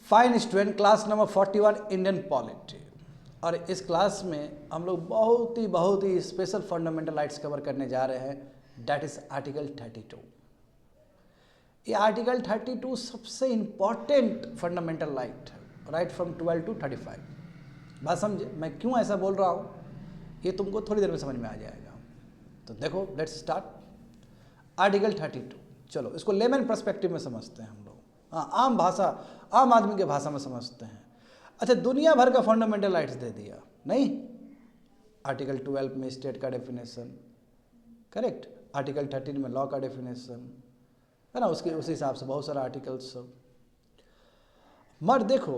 Fine student, class number 41 Indian polity. और इस class में हम लोग बहुत ही स्पेशल फंडामेंटल राइट्स कवर करने जा रहे हैं, डैट इज आर्टिकल 32। ये आर्टिकल 32 सबसे इंपॉर्टेंट फंडामेंटल राइट है, राइट फ्रॉम 12 to 35। बात समझे मैं क्यों ऐसा बोल रहा हूँ, ये तुमको थोड़ी देर में समझ में आ जाएगा। तो देखो, लेट्स स्टार्ट आर्टिकल 32। चलो इसको लेमन पर्सपेक्टिव में समझते हैं हम लोग, हाँ आम भाषा, आम आदमी के भाषा में समझते हैं। अच्छा, दुनिया भर का फंडामेंटल राइट्स दे दिया नहीं? आर्टिकल 12 में स्टेट का डेफिनेशन, करेक्ट। आर्टिकल 13 में लॉ का डेफिनेशन है ना, उसके उस हिसाब से बहुत सारा आर्टिकल्स सब। मगर देखो,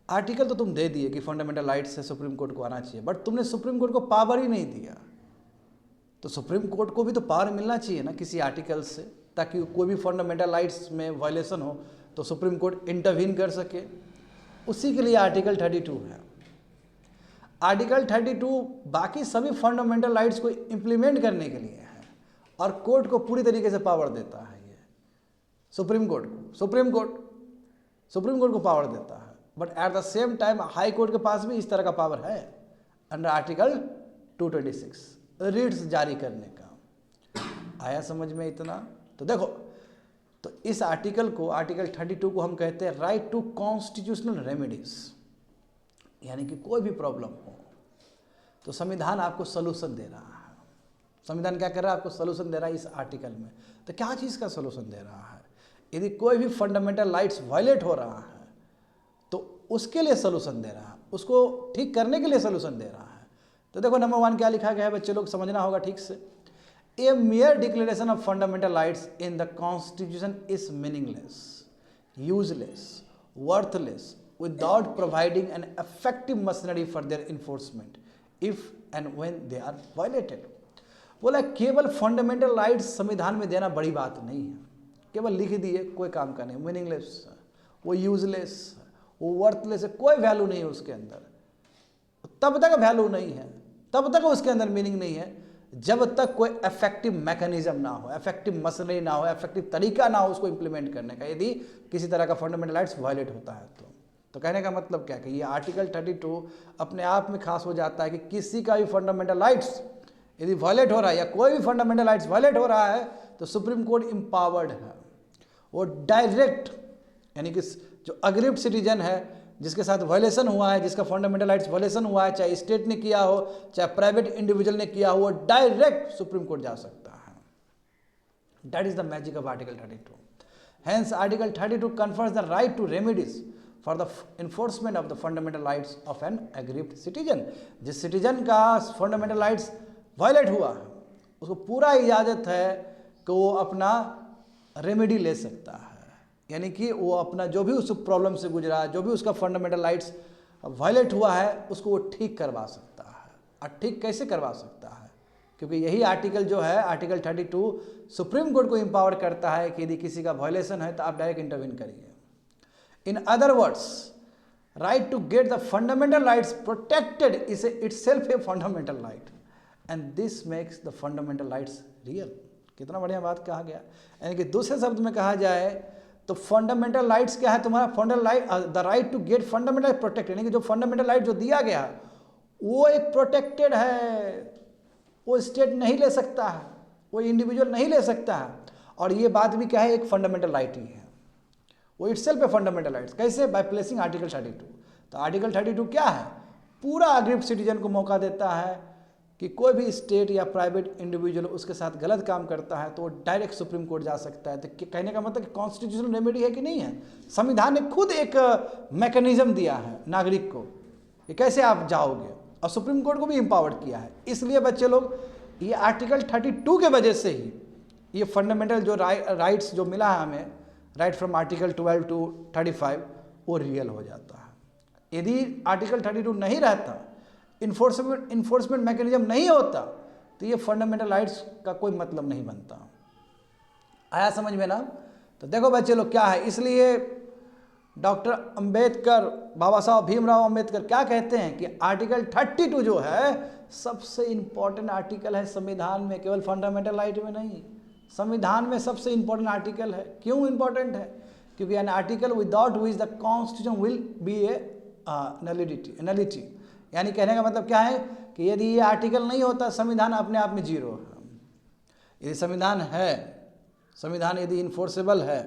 आर्टिकल तो तुम दे दिए कि फंडामेंटल राइट्स से सुप्रीम कोर्ट को आना चाहिए, बट तुमने सुप्रीम कोर्ट को पावर ही नहीं दिया। तो सुप्रीम कोर्ट को भी तो पावर मिलना चाहिए ना किसी आर्टिकल से, ताकि कोई भी फंडामेंटल राइट्स में वायलेशन हो तो सुप्रीम कोर्ट इंटरवीन कर सके। उसी के लिए आर्टिकल 32 है। आर्टिकल 32 बाकी सभी फंडामेंटल राइट्स को इम्प्लीमेंट करने के लिए है और कोर्ट को पूरी तरीके से पावर देता है। ये सुप्रीम कोर्ट को पावर देता है, but at the same time high court के पास भी इस तरह का पावर है अंडर आर्टिकल 226 रिट्स जारी करने का। आया समझ में इतना? तो देखो, तो इस आर्टिकल को, आर्टिकल 32 को हम कहते हैं राइट टू कॉन्स्टिट्यूशनल रेमेडीज, यानी कि कोई भी प्रॉब्लम हो तो संविधान आपको सोल्यूशन दे रहा है। संविधान क्या कर रहा है? आपको सोल्यूशन दे रहा है इस आर्टिकल में। तो क्या चीज़ का सोल्यूशन दे रहा है? यदि कोई भी फंडामेंटल राइट्स वायलेट हो रहा है तो उसके लिए सोल्यूशन दे रहा है, उसको ठीक करने के लिए सोल्यूशन दे रहा है। तो देखो नंबर 1 क्या लिखा गया है बच्चे लोग, समझना होगा ठीक से। A mere declaration of fundamental rights in the Constitution is meaningless, useless, worthless, without providing an effective machinery for their enforcement, if and when they are violated। बोला केवल फंडामेंटल राइट्स संविधान में देना बड़ी बात नहीं है, केवल लिख दिए कोई काम का नहीं, मीनिंगलेस, वो यूजलेस, वो वर्थलेस है, कोई वैल्यू नहीं है उसके अंदर। तब तक वैल्यू नहीं है, तब तक उसके अंदर मीनिंग नहीं है जब तक कोई इफेक्टिव मैकेनिज्म ना हो, इफेक्टिव मशीनरी ना हो, इफेक्टिव तरीका ना हो उसको इंप्लीमेंट करने का, यदि किसी तरह का फंडामेंटल राइट्स वायलेट होता है तो कहने का मतलब क्या कि ये आर्टिकल 32 अपने आप में खास हो जाता है कि किसी का भी फंडामेंटल राइट्स यदि वायलेट हो रहा है या कोई भी फंडामेंटल राइट्स वायलेट हो रहा है तो सुप्रीम कोर्ट एम्पावर्ड है। वो डायरेक्ट, यानी कि जो अग्रीव्ड सिटीजन है जिसके साथ वायलेशन हुआ है, जिसका फंडामेंटल राइट्स वायलेशन हुआ है, चाहे स्टेट ने किया हो चाहे प्राइवेट इंडिविजुअल ने किया हो, वो डायरेक्ट सुप्रीम कोर्ट जा सकता है। That is the magic of article 32। Hence article 32 confers the right to remedies for the enforcement of the fundamental rights of an aggrieved citizen. जिस सिटीजन का फंडामेंटल राइट्स वायलेट हुआ है उसको पूरा इजाजत है कि वो अपना रेमेडी ले सकता है, यानी कि वो अपना जो भी उस प्रॉब्लम से गुजरा है, जो भी उसका फंडामेंटल राइट्स वायलेट हुआ है उसको वो ठीक करवा सकता है। और ठीक कैसे करवा सकता है? क्योंकि यही आर्टिकल जो है, आर्टिकल 32 सुप्रीम कोर्ट को एम्पावर करता है कि यदि किसी का वायलेशन है तो आप डायरेक्ट इंटरवीन करिए। In other words, right to get the fundamental rights protected is itself a fundamental right and this makes the fundamental rights real. कितना बढ़िया बात कहा गया। यानी कि दूसरे शब्द में कहा जाए तो फंडामेंटल राइट्स क्या है? तुम्हारा fundamental right, the right to get fundamental protected, यानी कि जो फंडामेंटल राइट जो दिया गया है वो एक प्रोटेक्टेड है, वो स्टेट नहीं ले सकता है, वो इंडिविजुअल नहीं ले सकता है। और ये बात भी क्या है? एक फंडामेंटल राइट ही है, वो इटसेल्फ ए फंडामेंटल राइट्स। कैसे? By placing article 32। तो आर्टिकल 32 क्या है? पूरा अग्रीव्ड सिटीजन को मौका देता है कि कोई भी स्टेट या प्राइवेट इंडिविजुअल उसके साथ गलत काम करता है तो वो डायरेक्ट सुप्रीम कोर्ट जा सकता है। तो कहने का मतलब कि कॉन्स्टिट्यूशनल रेमेडी है कि नहीं है? संविधान ने खुद एक मैकेनिज्म दिया है नागरिक को कि कैसे आप जाओगे, और सुप्रीम कोर्ट को भी एम्पावर्ड किया है। इसलिए बच्चे लोग, ये आर्टिकल 32 के वजह से ही ये फंडामेंटल जो राइट्स जो मिला है हमें, राइट फ्रॉम आर्टिकल 12 to 35, वो रियल हो जाता है। यदि आर्टिकल 32 नहीं रहता, इन्फोर्समेंट मैकेनिज्म नहीं होता, तो ये फंडामेंटल राइट्स का कोई मतलब नहीं बनता। आया समझ में ना? तो देखो बच्चे लोग क्या है, इसलिए डॉक्टर अंबेडकर, बाबा साहब भीमराव अंबेडकर क्या कहते हैं कि आर्टिकल 32 जो है सबसे इंपॉर्टेंट आर्टिकल है संविधान में, केवल फंडामेंटल राइट में नहीं, संविधान में सबसे इंपॉर्टेंट आर्टिकल है। क्यों इंपॉर्टेंट है? क्योंकि an article without which the constitution will be A nullity. यानी कहने का मतलब क्या है कि यदि ये आर्टिकल नहीं होता संविधान अपने आप में जीरो है। यदि संविधान है, संविधान यदि इन्फोर्सेबल है,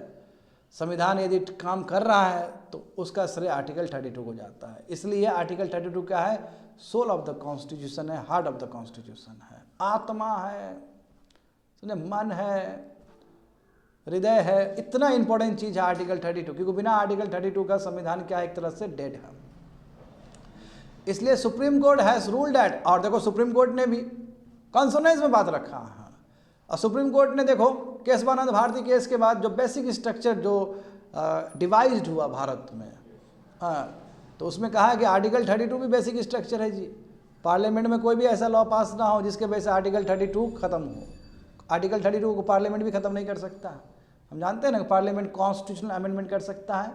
संविधान यदि काम कर रहा है तो उसका श्रेय आर्टिकल 32 को जाता है। इसलिए आर्टिकल 32 क्या है? सोल ऑफ द कॉन्स्टिट्यूशन है, हार्ट ऑफ द कॉन्स्टिट्यूशन है, आत्मा है, मन है, हृदय है। इतना इंपॉर्टेंट चीज है आर्टिकल 32, क्योंकि बिना आर्टिकल 32 का संविधान क्या है? एक तरह से डेड है। इसलिए supreme court has ruled that, और देखो सुप्रीम कोर्ट ने भी कॉन्सोनेंस में बात रखा है। और सुप्रीम कोर्ट ने देखो केशवानंद भारती केस के बाद जो बेसिक स्ट्रक्चर जो डिवाइज्ड हुआ भारत में, तो उसमें कहा कि आर्टिकल 32 भी बेसिक स्ट्रक्चर है जी। पार्लियामेंट में कोई भी ऐसा लॉ पास ना हो जिसके वजह से आर्टिकल 32 खत्म हो। आर्टिकल 32 को पार्लियामेंट भी खत्म नहीं कर सकता। हम जानते हैं ना कि पार्लियामेंट कॉन्स्टिट्यूशनल अमेंडमेंट कर सकता है,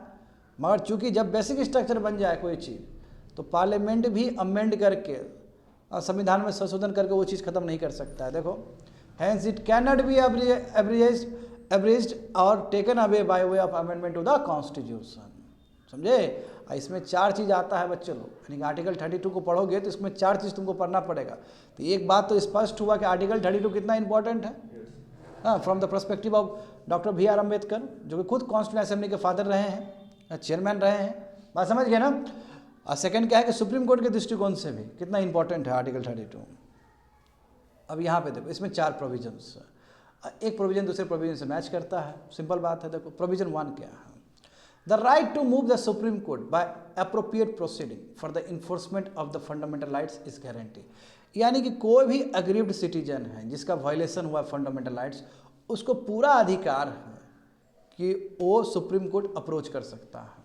मगर चूंकि जब बेसिक स्ट्रक्चर बन जाए कोई चीज़ तो पार्लियामेंट भी अमेंड करके संविधान में संशोधन करके वो चीज़ खत्म नहीं कर सकता है। देखो, hence it can not be abridged और taken away by way of amendment to the constitution. समझे? इसमें 4 चीज़ आता है बच्चे लोग, यानी कि आर्टिकल 32 को पढ़ोगे तो इसमें 4 चीज़ तुमको पढ़ना पड़ेगा। तो एक बात तो स्पष्ट हुआ कि आर्टिकल 32 कितना इंपॉर्टेंट है, from the perspective of doctor B.R. Ambedkar, जो कि खुद कॉन्स्टिट्यूशन असेंबली के फादर रहे हैं, चेयरमैन रहे हैं। बात समझ गए ना? और सेकंड क्या है कि सुप्रीम कोर्ट के दृष्टिकोण से भी कितना इंपॉर्टेंट है आर्टिकल 32। अब यहाँ पे देखो, इसमें 4 प्रोविजंस, एक प्रोविजन दूसरे प्रोविजन से मैच करता है। सिंपल बात है। देखो प्रोविजन 1 क्या है? The right to move the supreme court by appropriate proceeding for the enforcement of the fundamental rights is guarantee. यानी कि कोई भी अग्रीव्ड सिटीजन है जिसका वायलेशन हुआ फंडामेंटल राइट्स, उसको पूरा अधिकार है कि वो सुप्रीम कोर्ट अप्रोच कर सकता है।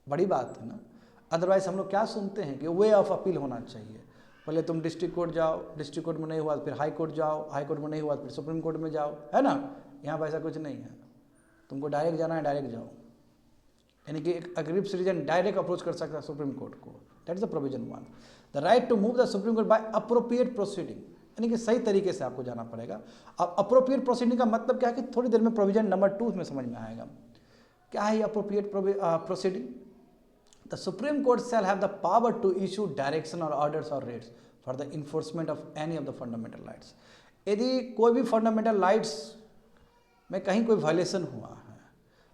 बड़ी बात है ना? अदरवाइज हम लोग क्या सुनते हैं कि वे ऑफ अपील होना चाहिए। पहले तुम डिस्ट्रिक्ट कोर्ट जाओ, डिस्ट्रिक्ट कोर्ट में नहीं हुआ तो फिर हाई कोर्ट जाओ, हाई कोर्ट में नहीं हुआ तो फिर सुप्रीम कोर्ट में जाओ, है ना? यहाँ पर ऐसा कुछ नहीं है। तुमको डायरेक्ट जाना है, डायरेक्ट जाओ। यानी कि एक अग्रीव्ड सिटीजन डायरेक्ट अप्रोच कर सकता है सुप्रीम कोर्ट को। That is the provision 1। The right to move the supreme court by appropriate proceeding, यानी कि सही तरीके से आपको जाना पड़ेगा। अब अप्रोप्रिएट प्रोसीडिंग का मतलब क्या है कि थोड़ी देर में प्रोविजन नंबर 2 में समझ में आएगा। क्या है ये appropriate proceeding? The Supreme Court shall have the power to issue direction or orders or rates for the enforcement of any of the fundamental rights। यदि कोई भी फंडामेंटल राइट्स में कहीं कोई वायलेशन हुआ है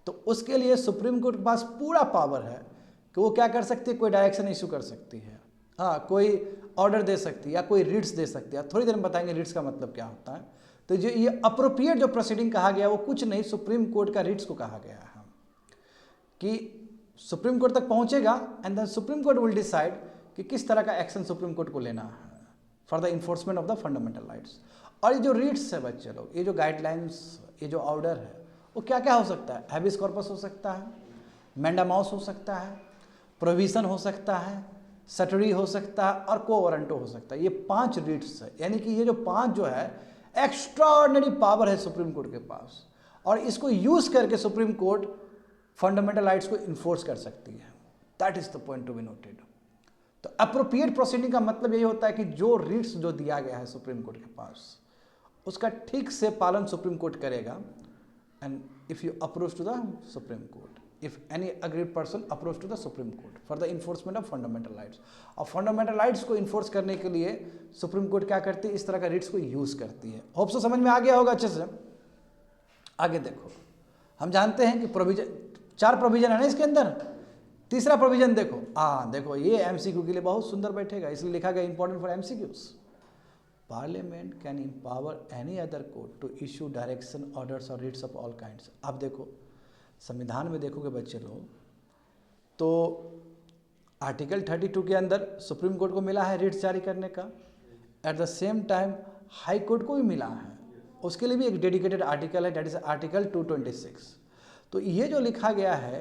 तो उसके लिए सुप्रीम कोर्ट के पास पूरा पावर है कि वो क्या कर सकती है? कोई डायरेक्शन इशू कर सकती है, हाँ, कोई ऑर्डर दे सकती है या कोई रिट्स दे सकती है। थोड़ी देर में बताएंगे रिट्स का मतलब क्या होता है। तो जो ये अप्रोप्रिएट जो प्रोसीडिंग कहा गया वो कुछ नहीं, सुप्रीम कोर्ट का रिट्स को कहा गया है कि सुप्रीम कोर्ट तक पहुंचेगा and then supreme court will decide कि किस तरह का एक्शन सुप्रीम कोर्ट को लेना है for the enforcement of the fundamental rights. और ये जो रीट्स है बच्चे लोग, ये जो गाइडलाइंस, ये जो ऑर्डर है, वो क्या क्या हो सकता है? हैबिस कॉर्पस हो सकता है, मैंडामाउस हो सकता है, प्रोविजन हो सकता है, सटरी हो सकता है और को वारंटो हो सकता है। ये 5 रीट्स है, यानी कि ये जो 5 जो है एक्स्ट्राऑर्डिनरी पावर है सुप्रीम कोर्ट के पास, और इसको यूज करके सुप्रीम कोर्ट फंडामेंटल राइट्स को इन्फोर्स कर सकती है। That is the point to be noted. तो अप्रोप्रिएट प्रोसीडिंग का मतलब यही होता है कि जो रीट्स जो दिया गया है सुप्रीम कोर्ट के पास, उसका ठीक से पालन सुप्रीम कोर्ट करेगा। And if you approach to the supreme court, if any aggrieved person approach to the supreme court for the enforcement of fundamental rights, और फंडामेंटल राइट्स को इन्फोर्स करने के लिए सुप्रीम कोर्ट क्या करती है? इस तरह का रीट्स को यूज करती है। होप सो समझ में आ गया होगा अच्छे से। आगे देखो, हम जानते हैं कि प्रोविजन 4 प्रोविजन है ना इसके अंदर। तीसरा प्रोविजन देखो, देखो ये एमसीक्यू के लिए बहुत सुंदर बैठेगा, इसलिए लिखा गया important for MCQs. Parliament can empower any other court to issue direction, orders और रिट्स ऑफ ऑल काइंड्स। अब देखो संविधान में देखोगे बच्चे लोग, तो आर्टिकल 32 के अंदर सुप्रीम कोर्ट को मिला है रिट्स जारी करने का। At the same time high court को भी मिला है, उसके लिए भी एक डेडिकेटेड आर्टिकल है, दैट इज आर्टिकल 226। तो ये जो लिखा गया है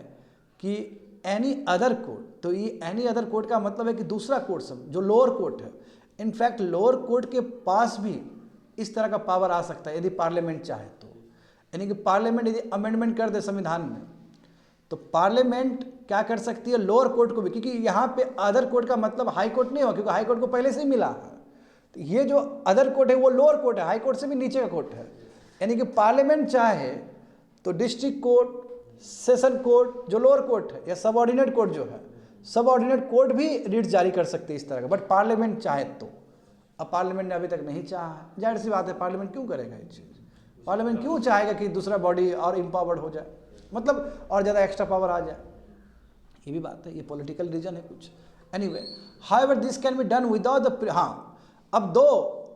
कि एनी अदर कोर्ट, तो ये एनी अदर कोर्ट का मतलब है कि दूसरा कोर्ट सब जो लोअर कोर्ट है, इनफैक्ट लोअर कोर्ट के पास भी इस तरह का पावर आ सकता है यदि पार्लियामेंट चाहे तो। यानी कि पार्लियामेंट यदि अमेंडमेंट कर दे संविधान में, तो पार्लियामेंट क्या कर सकती है? लोअर कोर्ट को भी, क्योंकि यहाँ पे अदर कोर्ट का मतलब हाई कोर्ट नहीं हुआ, क्योंकि हाई कोर्ट को पहले से ही मिला है। तो ये जो अदर कोर्ट है वो लोअर कोर्ट है, हाई कोर्ट से भी नीचे का कोर्ट है। यानी कि पार्लियामेंट चाहे तो डिस्ट्रिक्ट कोर्ट, सेशन कोर्ट जो लोअर कोर्ट है या सबऑर्डिनेट कोर्ट जो है, सबऑर्डिनेट कोर्ट भी रीट्स जारी कर सकते हैं इस तरह का, बट पार्लियामेंट चाहे तो। अब पार्लियामेंट ने अभी तक नहीं चाहा, जाहिर सी बात है पार्लियामेंट क्यों करेगा ये चीज़, पार्लियामेंट क्यों चाहेगा कि दूसरा बॉडी और इम्पावर्ड हो जाए, मतलब और ज़्यादा एक्स्ट्रा पावर आ जाए, ये भी बात है, ये पॉलिटिकल रीजन है कुछ। Anyway, however this can be done without the, हाँ अब दो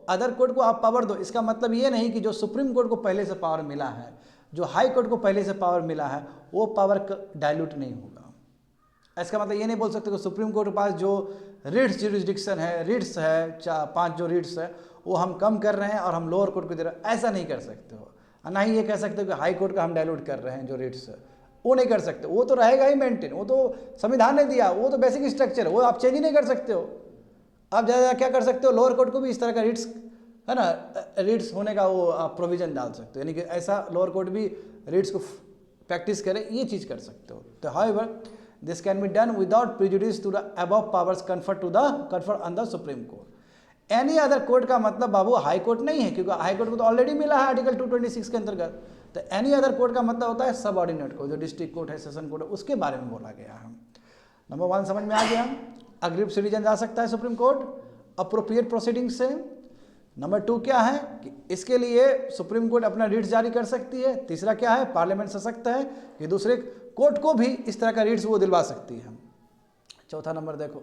अदर कोर्ट को आप पावर दो, इसका मतलब ये नहीं कि जो सुप्रीम कोर्ट को पहले से पावर मिला है, जो हाई कोर्ट को पहले से पावर मिला है, वो पावर डाइल्यूट नहीं होगा। इसका मतलब ये नहीं बोल सकते कि सुप्रीम कोर्ट के पास जो रिट्स जुरिस्डिक्शन है, रिट्स है 5 जो रिट्स है वो हम कम कर रहे हैं और हम लोअर कोर्ट को दे रहे हैं, ऐसा नहीं कर सकते हो। ना ही ये कह सकते हो कि हाई कोर्ट का हम डाइल्यूट कर रहे हैं जो रिट्स है, वो नहीं कर सकते, वो तो रहेगा ही मेंटेन, वो तो संविधान ने दिया, वो तो बेसिक स्ट्रक्चर है, वो आप चेंज ही नहीं कर सकते हो। आप ज़्यादा क्या कर सकते हो, लोअर कोर्ट को भी इस तरह का रिट्स है ना, रिट्स होने का वो आप प्रोविजन डाल सकते हो, यानी कि ऐसा लोअर कोर्ट भी रिट्स को प्रैक्टिस करे, ये चीज़ कर सकते हो। तो however this can be done without prejudice to the above powers conferred on the supreme court. Any other court का मतलब बाबू हाई कोर्ट नहीं है, क्योंकि हाई कोर्ट को तो ऑलरेडी मिला है आर्टिकल 226 के अंतर्गत। तो एनी अदर कोर्ट का मतलब होता है सब ऑर्डिनेट कोर्ट, जो डिस्ट्रिक्ट कोर्ट है, सेशन कोर्ट है, उसके बारे में बोला गया है। नंबर 1 समझ में आ गया, अग्रीव सिटीजन जा सकता है सुप्रीम कोर्ट अप्रोप्रिएट प्रोसीडिंग से। नंबर 2 क्या है कि इसके लिए सुप्रीम कोर्ट अपना रिट्स जारी कर सकती है। तीसरा क्या है, पार्लियामेंट सशक्त है कि दूसरे कोर्ट को भी इस तरह का रिट्स वो दिलवा सकती है। चौथा नंबर देखो,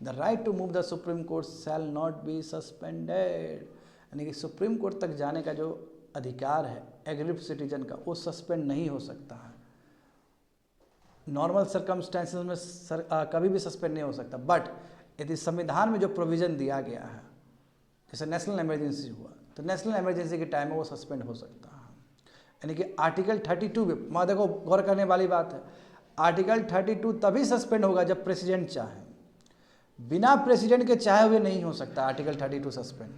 the right to move the supreme court shall not be suspended, यानी कि सुप्रीम कोर्ट तक जाने का जो अधिकार है एग्रीव सिटीजन का, वो सस्पेंड नहीं हो सकता है। नॉर्मल सर्कमस्टेंसेस में कभी भी सस्पेंड नहीं हो सकता, बट यदि संविधान में जो प्रोविज़न दिया गया है, जैसे नेशनल इमरजेंसी हुआ, तो नेशनल इमरजेंसी के टाइम में वो सस्पेंड हो सकता है। यानी कि आर्टिकल 32 भी, मैं देखो गौर करने वाली बात है, आर्टिकल 32 तभी सस्पेंड होगा जब प्रेसिडेंट चाहे, बिना प्रेसिडेंट के चाहे हुए नहीं हो सकता आर्टिकल 32 सस्पेंड।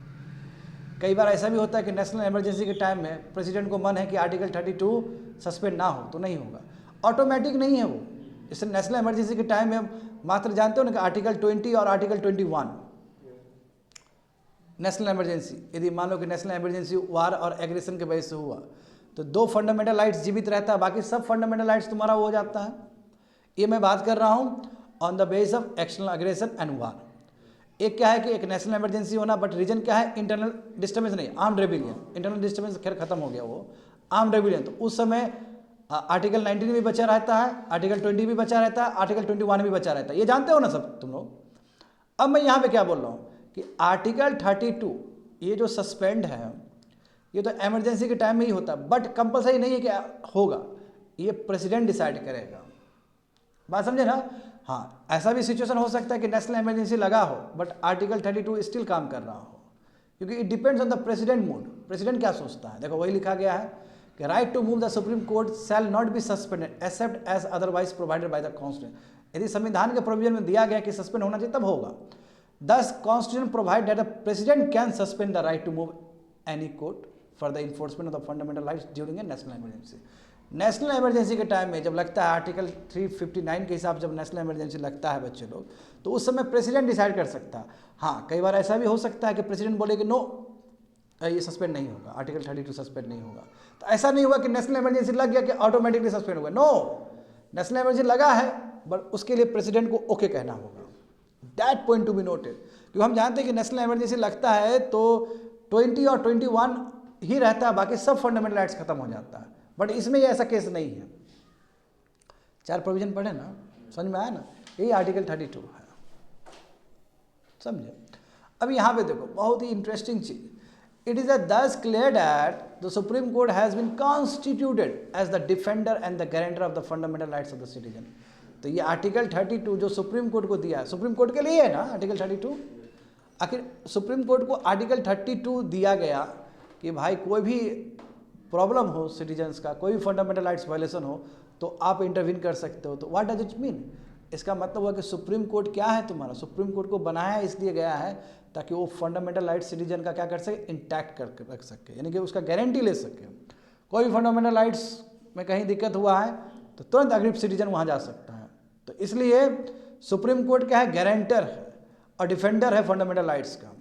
कई बार ऐसा भी होता है कि नेशनल इमरजेंसी के टाइम में प्रेसिडेंट को मन है कि आर्टिकल 32 सस्पेंड ना हो, तो नहीं होगा, ऑटोमेटिक नहीं है वो। इससे नेशनल इमरजेंसी के टाइम में मात्र जानते हो ना कि आर्टिकल 20 और आर्टिकल 21 नेशनल इमरजेंसी, यदि मान लो कि नेशनल इमरजेंसी वार और एग्रेशन के वजह से हुआ, तो 2 फंडामेंटल राइट्स जीवित रहता है, बाकी सब फंडामेंटल राइट्स तुम्हारा हो जाता है। ये मैं बात कर रहा हूँ on the base of external aggression and वार। एक क्या है कि एक नेशनल इमरजेंसी होना, बट रीजन क्या है, इंटरनल डिस्टर्बेंस नहीं, आर्म्ड रेबिलियन। इंटरनल डिस्टर्बेंस खैर खत्म हो गया, वो आर्म्ड रेबिलियन, तो उस समय आर्टिकल 19 भी बचा रहता है, आर्टिकल 20 भी बचा रहता है, आर्टिकल 21 भी बचा रहता है, ये जानते हो ना सब तुम लोग। अब मैं यहाँ पे क्या बोल रहा हूँ कि आर्टिकल 32 ये जो सस्पेंड है, ये तो इमरजेंसी के टाइम में ही होता है, बट कंपलसरी नहीं है कि होगा, ये प्रेसिडेंट डिसाइड करेगा। बात समझे ना। हाँ, ऐसा भी सिचुएशन हो सकता है कि नेशनल इमरजेंसी लगा हो बट आर्टिकल 32 स्टिल काम कर रहा हो, क्योंकि it depends on the president mood, president क्या सोचता है। देखो वही लिखा गया है कि right to move the supreme court shall not be suspended except as otherwise provided by the constitution. यदि संविधान के प्रोविजन में दिया गया कि सस्पेंड होना चाहिए तब होगा। Thus constitution provide that the president can suspend the right to move any court for the enforcement of the fundamental rights during a national emergency. National emergency के टाइम में जब लगता है आर्टिकल 359 के हिसाब से जब नेशनल इमरजेंसी लगता है बच्चे लोग, तो उस समय प्रेसिडेंट डिसाइड कर सकता है। हाँ, कई बार ऐसा भी हो सकता है कि प्रेसिडेंट बोले कि नो ये सस्पेंड नहीं होगा, आर्टिकल 32 सस्पेंड नहीं होगा। तो ऐसा नहीं हुआ कि नेशनल इमरजेंसी लग गया कि ऑटोमेटिकली सस्पेंड होगा, नो, नेशनल इमरजेंसी लगा है बट उसके लिए प्रेसिडेंट को ओके कहना होगा। That point to be noted, क्योंकि हम जानते हैं कि नेशनल इमरजेंसी लगता है तो 20 और 21 ही रहता है, बाकी सब फंडामेंटल राइट्स खत्म हो जाता है, बट इसमें ये ऐसा केस नहीं है। 4 प्रोविजन पढ़े ना, समझ में आया ना, यही आर्टिकल 32 है, समझे। अब यहाँ पे देखो बहुत ही इंटरेस्टिंग चीज, it is thus clear that the Supreme Court has been constituted as the defender and the guarantor of the fundamental rights of the citizen। तो ये आर्टिकल 32 जो सुप्रीम कोर्ट को दिया है, सुप्रीम कोर्ट के लिए है ना आर्टिकल 32। आखिर सुप्रीम कोर्ट को आर्टिकल 32 दिया गया कि भाई कोई भी प्रॉब्लम हो सिटीजन्स का, कोई भी फंडामेंटल राइट्स वायलेशन हो तो आप इंटरवीन कर सकते हो। तो व्हाट डज इट मीन, इसका मतलब हुआ कि सुप्रीम कोर्ट क्या है तुम्हारा, सुप्रीम कोर्ट को बनाया इसलिए गया है ताकि वो फंडामेंटल राइट्स सिटीजन का क्या कर सके, इंटैक्ट करके रख सके, यानी कि उसका गारंटी ले सके। कोई भी फंडामेंटल राइट्स में कहीं दिक्कत हुआ है तो तुरंत अग्रीव सिटीजन वहाँ जा सकता है। तो इसलिए सुप्रीम कोर्ट क्या है, गारंटर है और डिफेंडर है फंडामेंटल राइट्स का।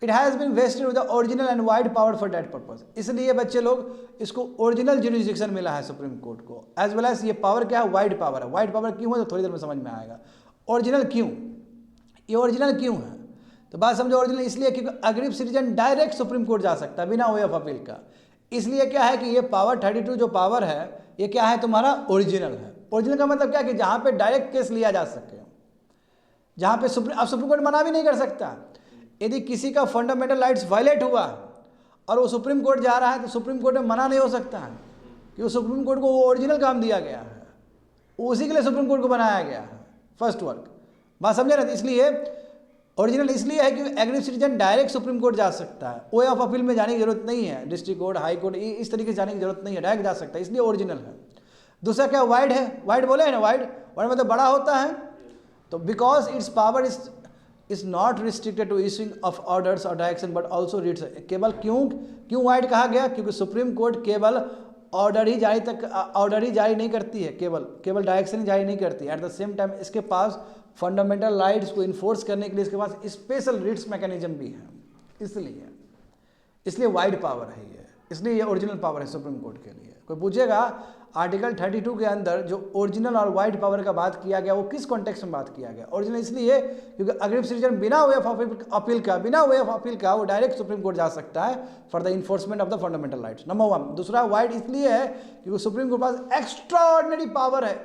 It has been vested with the original and wide power for that purpose. इसलिए बच्चे लोग इसको ओरिजिनल जुरिडिक्शन मिला है सुप्रीम कोर्ट को, एज वेल एज ये पावर क्या है, वाइड पावर है। वाइड पावर क्यों है तो थोड़ी देर में समझ में आएगा। ओरिजिनल क्यों, ये ओरिजिनल क्यों है तो बात समझो। ओरिजिनल इसलिए क्योंकि aggrieved citizen direct supreme court जा सकता है बिना वे ऑफ अपील का। इसलिए क्या है कि ये पावर 32 जो पावर है ये क्या है तुम्हारा ओरिजिनल है। ओरिजिनल का मतलब क्या है कि जहाँ पे डायरेक्ट केस लिया जा सके, जहाँ पे सुप्रीम कोर्ट मना भी नहीं कर सकता। यदि किसी का फंडामेंटल राइट्स वायलेट हुआ और वो सुप्रीम कोर्ट जा रहा है तो सुप्रीम कोर्ट में मना नहीं हो सकता है, क्योंकि सुप्रीम कोर्ट को वो ओरिजिनल काम दिया गया है, उसी के लिए सुप्रीम कोर्ट को बनाया गया है, फर्स्ट वर्क। बात समझे ना। इसलिए ओरिजिनल इसलिए है कि aggrieve citizen direct supreme court जा सकता है, वे ऑफ अपील में जाने की जरूरत नहीं है, डिस्ट्रिक्ट कोर्ट, हाई कोर्ट इस तरीके से जाने की जरूरत नहीं है, डायरेक्ट जा सकता है, इसलिए ओरिजिनल है। दूसरा क्या वाइड है, वाइड बोले है ना, वाइड मतलब बड़ा होता है। तो because its power is not restricted to issuing of orders और डायरेक्शन बट ऑल्सो रीड्स। केवल क्यों वाइड कहा गया, क्योंकि सुप्रीम कोर्ट केवल ऑर्डर ही जारी नहीं करती है, केवल डायरेक्शन ही जारी नहीं करती है। एट द सेम टाइम इसके पास फंडामेंटल राइट्स को इन्फोर्स करने के लिए इसके पास स्पेशल रिट्स मैकेनिज्म भी है। इसलिए वाइड पावर है ये, इसलिए ये ओरिजिनल पावर है सुप्रीम कोर्ट के लिए। कोई पूछेगा आर्टिकल 32 के अंदर जो ओरिजिनल और वाइड पावर का बात किया गया वो किस कॉन्टेक्स्ट में बात किया गया। ओरिजिनल इसलिए क्योंकि अग्रीव सिटीजन बिना वे ऑफ अपील का वो डायरेक्ट सुप्रीम कोर्ट जा सकता है for the enforcement of the fundamental rights, number 1। दूसरा वाइड इसलिए है क्योंकि सुप्रीम कोर्ट के पास एक्स्ट्राऑर्डिनरी पावर है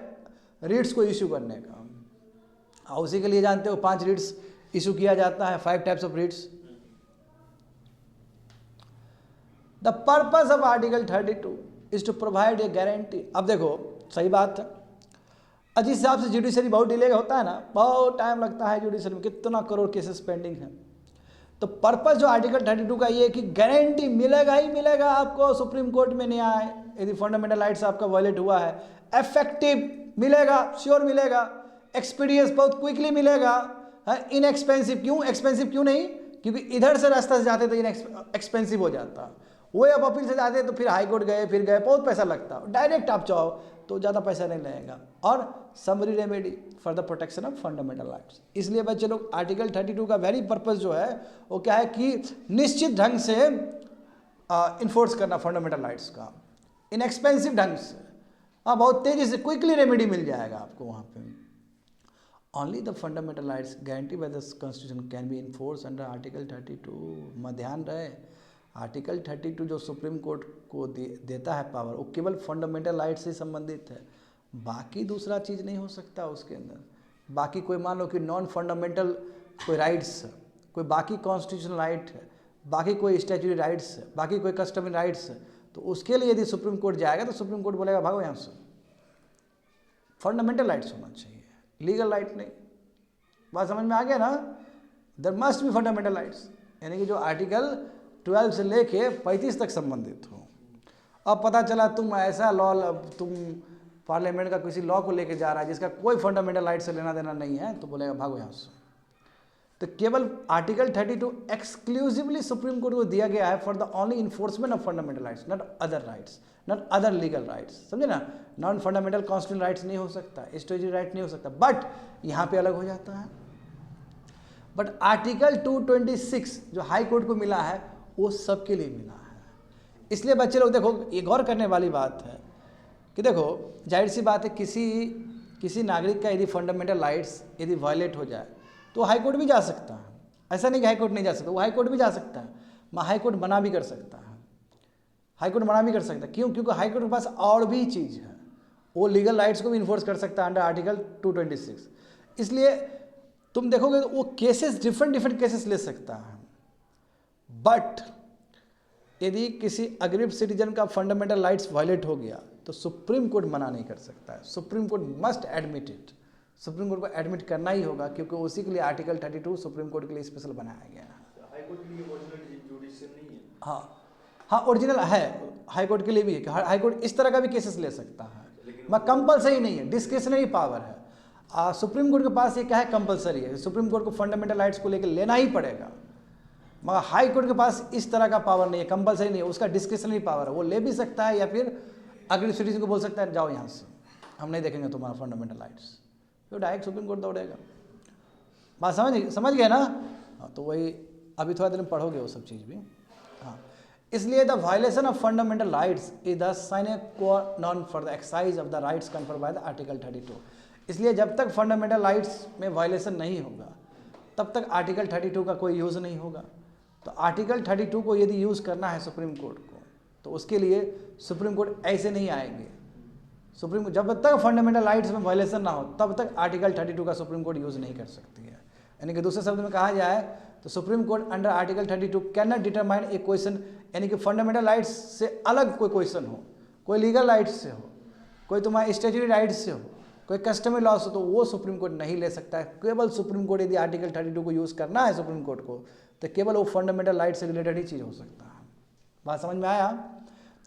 रिट्स को इश्यू करने का। उसी के लिए जानते हो 5 रिट्स इशू किया जाता है, 5 types of writs. The purpose of article 32 is to provide a guarantee. अब देखो सही बात है, जिस हिसाब से जुडिशरी बहुत डिले होता है ना, बहुत टाइम लगता है जुडिशरी में, कितना करोड़ केसेस पेंडिंग है। तो पर्पस जो आर्टिकल 32 का ये है कि गारंटी मिलेगा ही मिलेगा आपको सुप्रीम कोर्ट में न्याय, यदि फंडामेंटल राइट्स आपका वायलेट हुआ है। इफेक्टिव मिलेगा, श्योर मिलेगा, एक्सपीडियंस बहुत क्विकली मिलेगा, इनएक्सपेंसिव। क्यों एक्सपेंसिव क्यों नहीं, क्योंकि इधर से रास्ता से जाते तो एक्सपेंसिव हो जाता, वो अब अपील से जाते तो फिर हाई कोर्ट गए फिर गए, बहुत पैसा लगता। डायरेक्ट आप चाहो तो ज़्यादा पैसा नहीं लगेगा। और summary remedy for the protection of fundamental rights. इसलिए बच्चे लोग आर्टिकल 32 का वेरी पर्पस जो है वो क्या है कि निश्चित ढंग से इन्फोर्स करना फंडामेंटल राइट्स का, इनएक्सपेंसिव ढंग से। बहुत तेज़ी से क्विकली रेमेडी मिल जाएगा आपको वहाँ पे। Only the fundamental rights guaranteed by the Constitution can be enforced under Article 32। में ध्यान रहे, आर्टिकल 32 जो सुप्रीम कोर्ट को देता है पावर, वो केवल फंडामेंटल राइट्स से संबंधित है, बाकी दूसरा चीज़ नहीं हो सकता उसके अंदर। बाकी कोई मान लो कि नॉन फंडामेंटल कोई राइट्स, कोई बाकी कॉन्स्टिट्यूशनल राइट है, बाकी कोई स्टैट्यूटरी राइट्स है, बाकी कोई कस्टमरी राइट्स है, तो उसके लिए यदि सुप्रीम कोर्ट जाएगा तो सुप्रीम कोर्ट बोलेगा भागो यहाँ से, फंडामेंटल राइट्स होना चाहिए, लीगल राइट नहीं। बात समझ में आ गया ना। There must be fundamental rights, यानी कि जो आर्टिकल 12 से लेके 35 तक संबंधित हो। अब पता चला तुम ऐसा लॉ, तुम पार्लियामेंट का किसी लॉ को लेके जा रहा है जिसका कोई फंडामेंटल राइट से लेना देना नहीं है, तो बोलेगा भागो यहाँ से। तो केवल आर्टिकल 32 एक्सक्लूसिवली सुप्रीम कोर्ट को दिया गया है for the only enforcement of fundamental rights, not other rights, not other legal rights. समझे ना। नॉन फंडामेंटल कॉन्स्टिट्यूशनल राइट्स नहीं हो सकता, स्टैट्यूटरी राइट नहीं हो सकता, बट यहाँ पे अलग हो जाता है। बट आर्टिकल 226 जो हाई कोर्ट को मिला है वो सबके लिए मिला है। इसलिए बच्चे लोग देखो, ये गौर करने वाली बात है कि देखो जाहिर सी बात है, किसी नागरिक का यदि फंडामेंटल राइट्स यदि वायलेट हो जाए तो हाई कोर्ट भी जा सकता है। ऐसा नहीं कि हाई कोर्ट नहीं जा सकता, वो हाई कोर्ट भी जा सकता है, हाई कोर्ट मना भी कर सकता है, हाई कोर्ट मना भी कर सकता है। क्यों? क्योंकि हाई कोर्ट के पास और भी चीज़ है, वो लीगल राइट्स को भी इन्फोर्स कर सकता है अंडर आर्टिकल 226। इसलिए तुम देखोगे तो वो केसेस डिफरेंट केसेस ले सकता है। बट यदि किसी अग्रीव सिटीजन का फंडामेंटल राइट्स वायलेट हो गया तो सुप्रीम कोर्ट मना नहीं कर सकता है, supreme court must admit it. Supreme court को एडमिट करना ही होगा, क्योंकि उसी के लिए आर्टिकल 32 सुप्रीम कोर्ट के लिए स्पेशल बनाया गया है। हाई कोर्ट के लिए ओरिजिनल जुडिशियल नहीं है। हाँ ओरिजिनल है, हाई कोर्ट के लिए भी है। हाई कोर्ट इस तरह का भी केसेस ले सकता है, मगर कंपलसरी नहीं है, डिस्क्रिशनरी पावर है। सुप्रीम कोर्ट के पास ये क्या है, कंपलसरी है। सुप्रीम कोर्ट को फंडामेंटल राइट्स को लेकर लेना ही पड़ेगा, मगर हाई कोर्ट के पास इस तरह का पावर नहीं है, कंपलसरी नहीं है, उसका डिस्क्रिशनरी पावर है। वो ले भी सकता है या फिर अग्रीव सिटीजन को बोल सकता है जाओ यहाँ से, हम नहीं देखेंगे तुम्हारा फंडामेंटल राइट्स, तो डायरेक्ट सुप्रीम कोर्ट दौड़ेगा। बात समझ गए ना। तो वही अभी थोड़ा देर में पढ़ोगे वो सब चीज़ भी। हाँ, इसलिए the violation of fundamental rights is the sine qua non for the exercise of the rights conferred by the article 32। इसलिए जब तक फंडामेंटल राइट्स में वायलेशन नहीं होगा तब तक आर्टिकल 32 का कोई यूज़ नहीं होगा। तो आर्टिकल 32 को यदि यूज़ करना है सुप्रीम कोर्ट को, तो उसके लिए सुप्रीम कोर्ट ऐसे नहीं आएंगे। सुप्रीम जब तक फंडामेंटल राइट्स में वायलेशन ना हो तब तक आर्टिकल 32 का सुप्रीम कोर्ट यूज़ नहीं कर सकती है। यानी कि दूसरे शब्द में कहा जाए तो Supreme court under article 32 can not determine A question, यानी कि फंडामेंटल राइट्स से अलग कोई क्वेश्चन हो, कोई लीगल राइट्स से हो, कोई तुम्हारे स्टैट्यूटरी राइट्स से हो, कोई कस्टमरी लॉ से, तो वो सुप्रीम कोर्ट नहीं ले सकता है। केवल सुप्रीम कोर्ट यदि आर्टिकल 32 को यूज़ करना है सुप्रीम कोर्ट को, तो केवल वो फंडामेंटल राइट से रिलेटेड ही चीज़ हो सकता है। बात समझ में आया?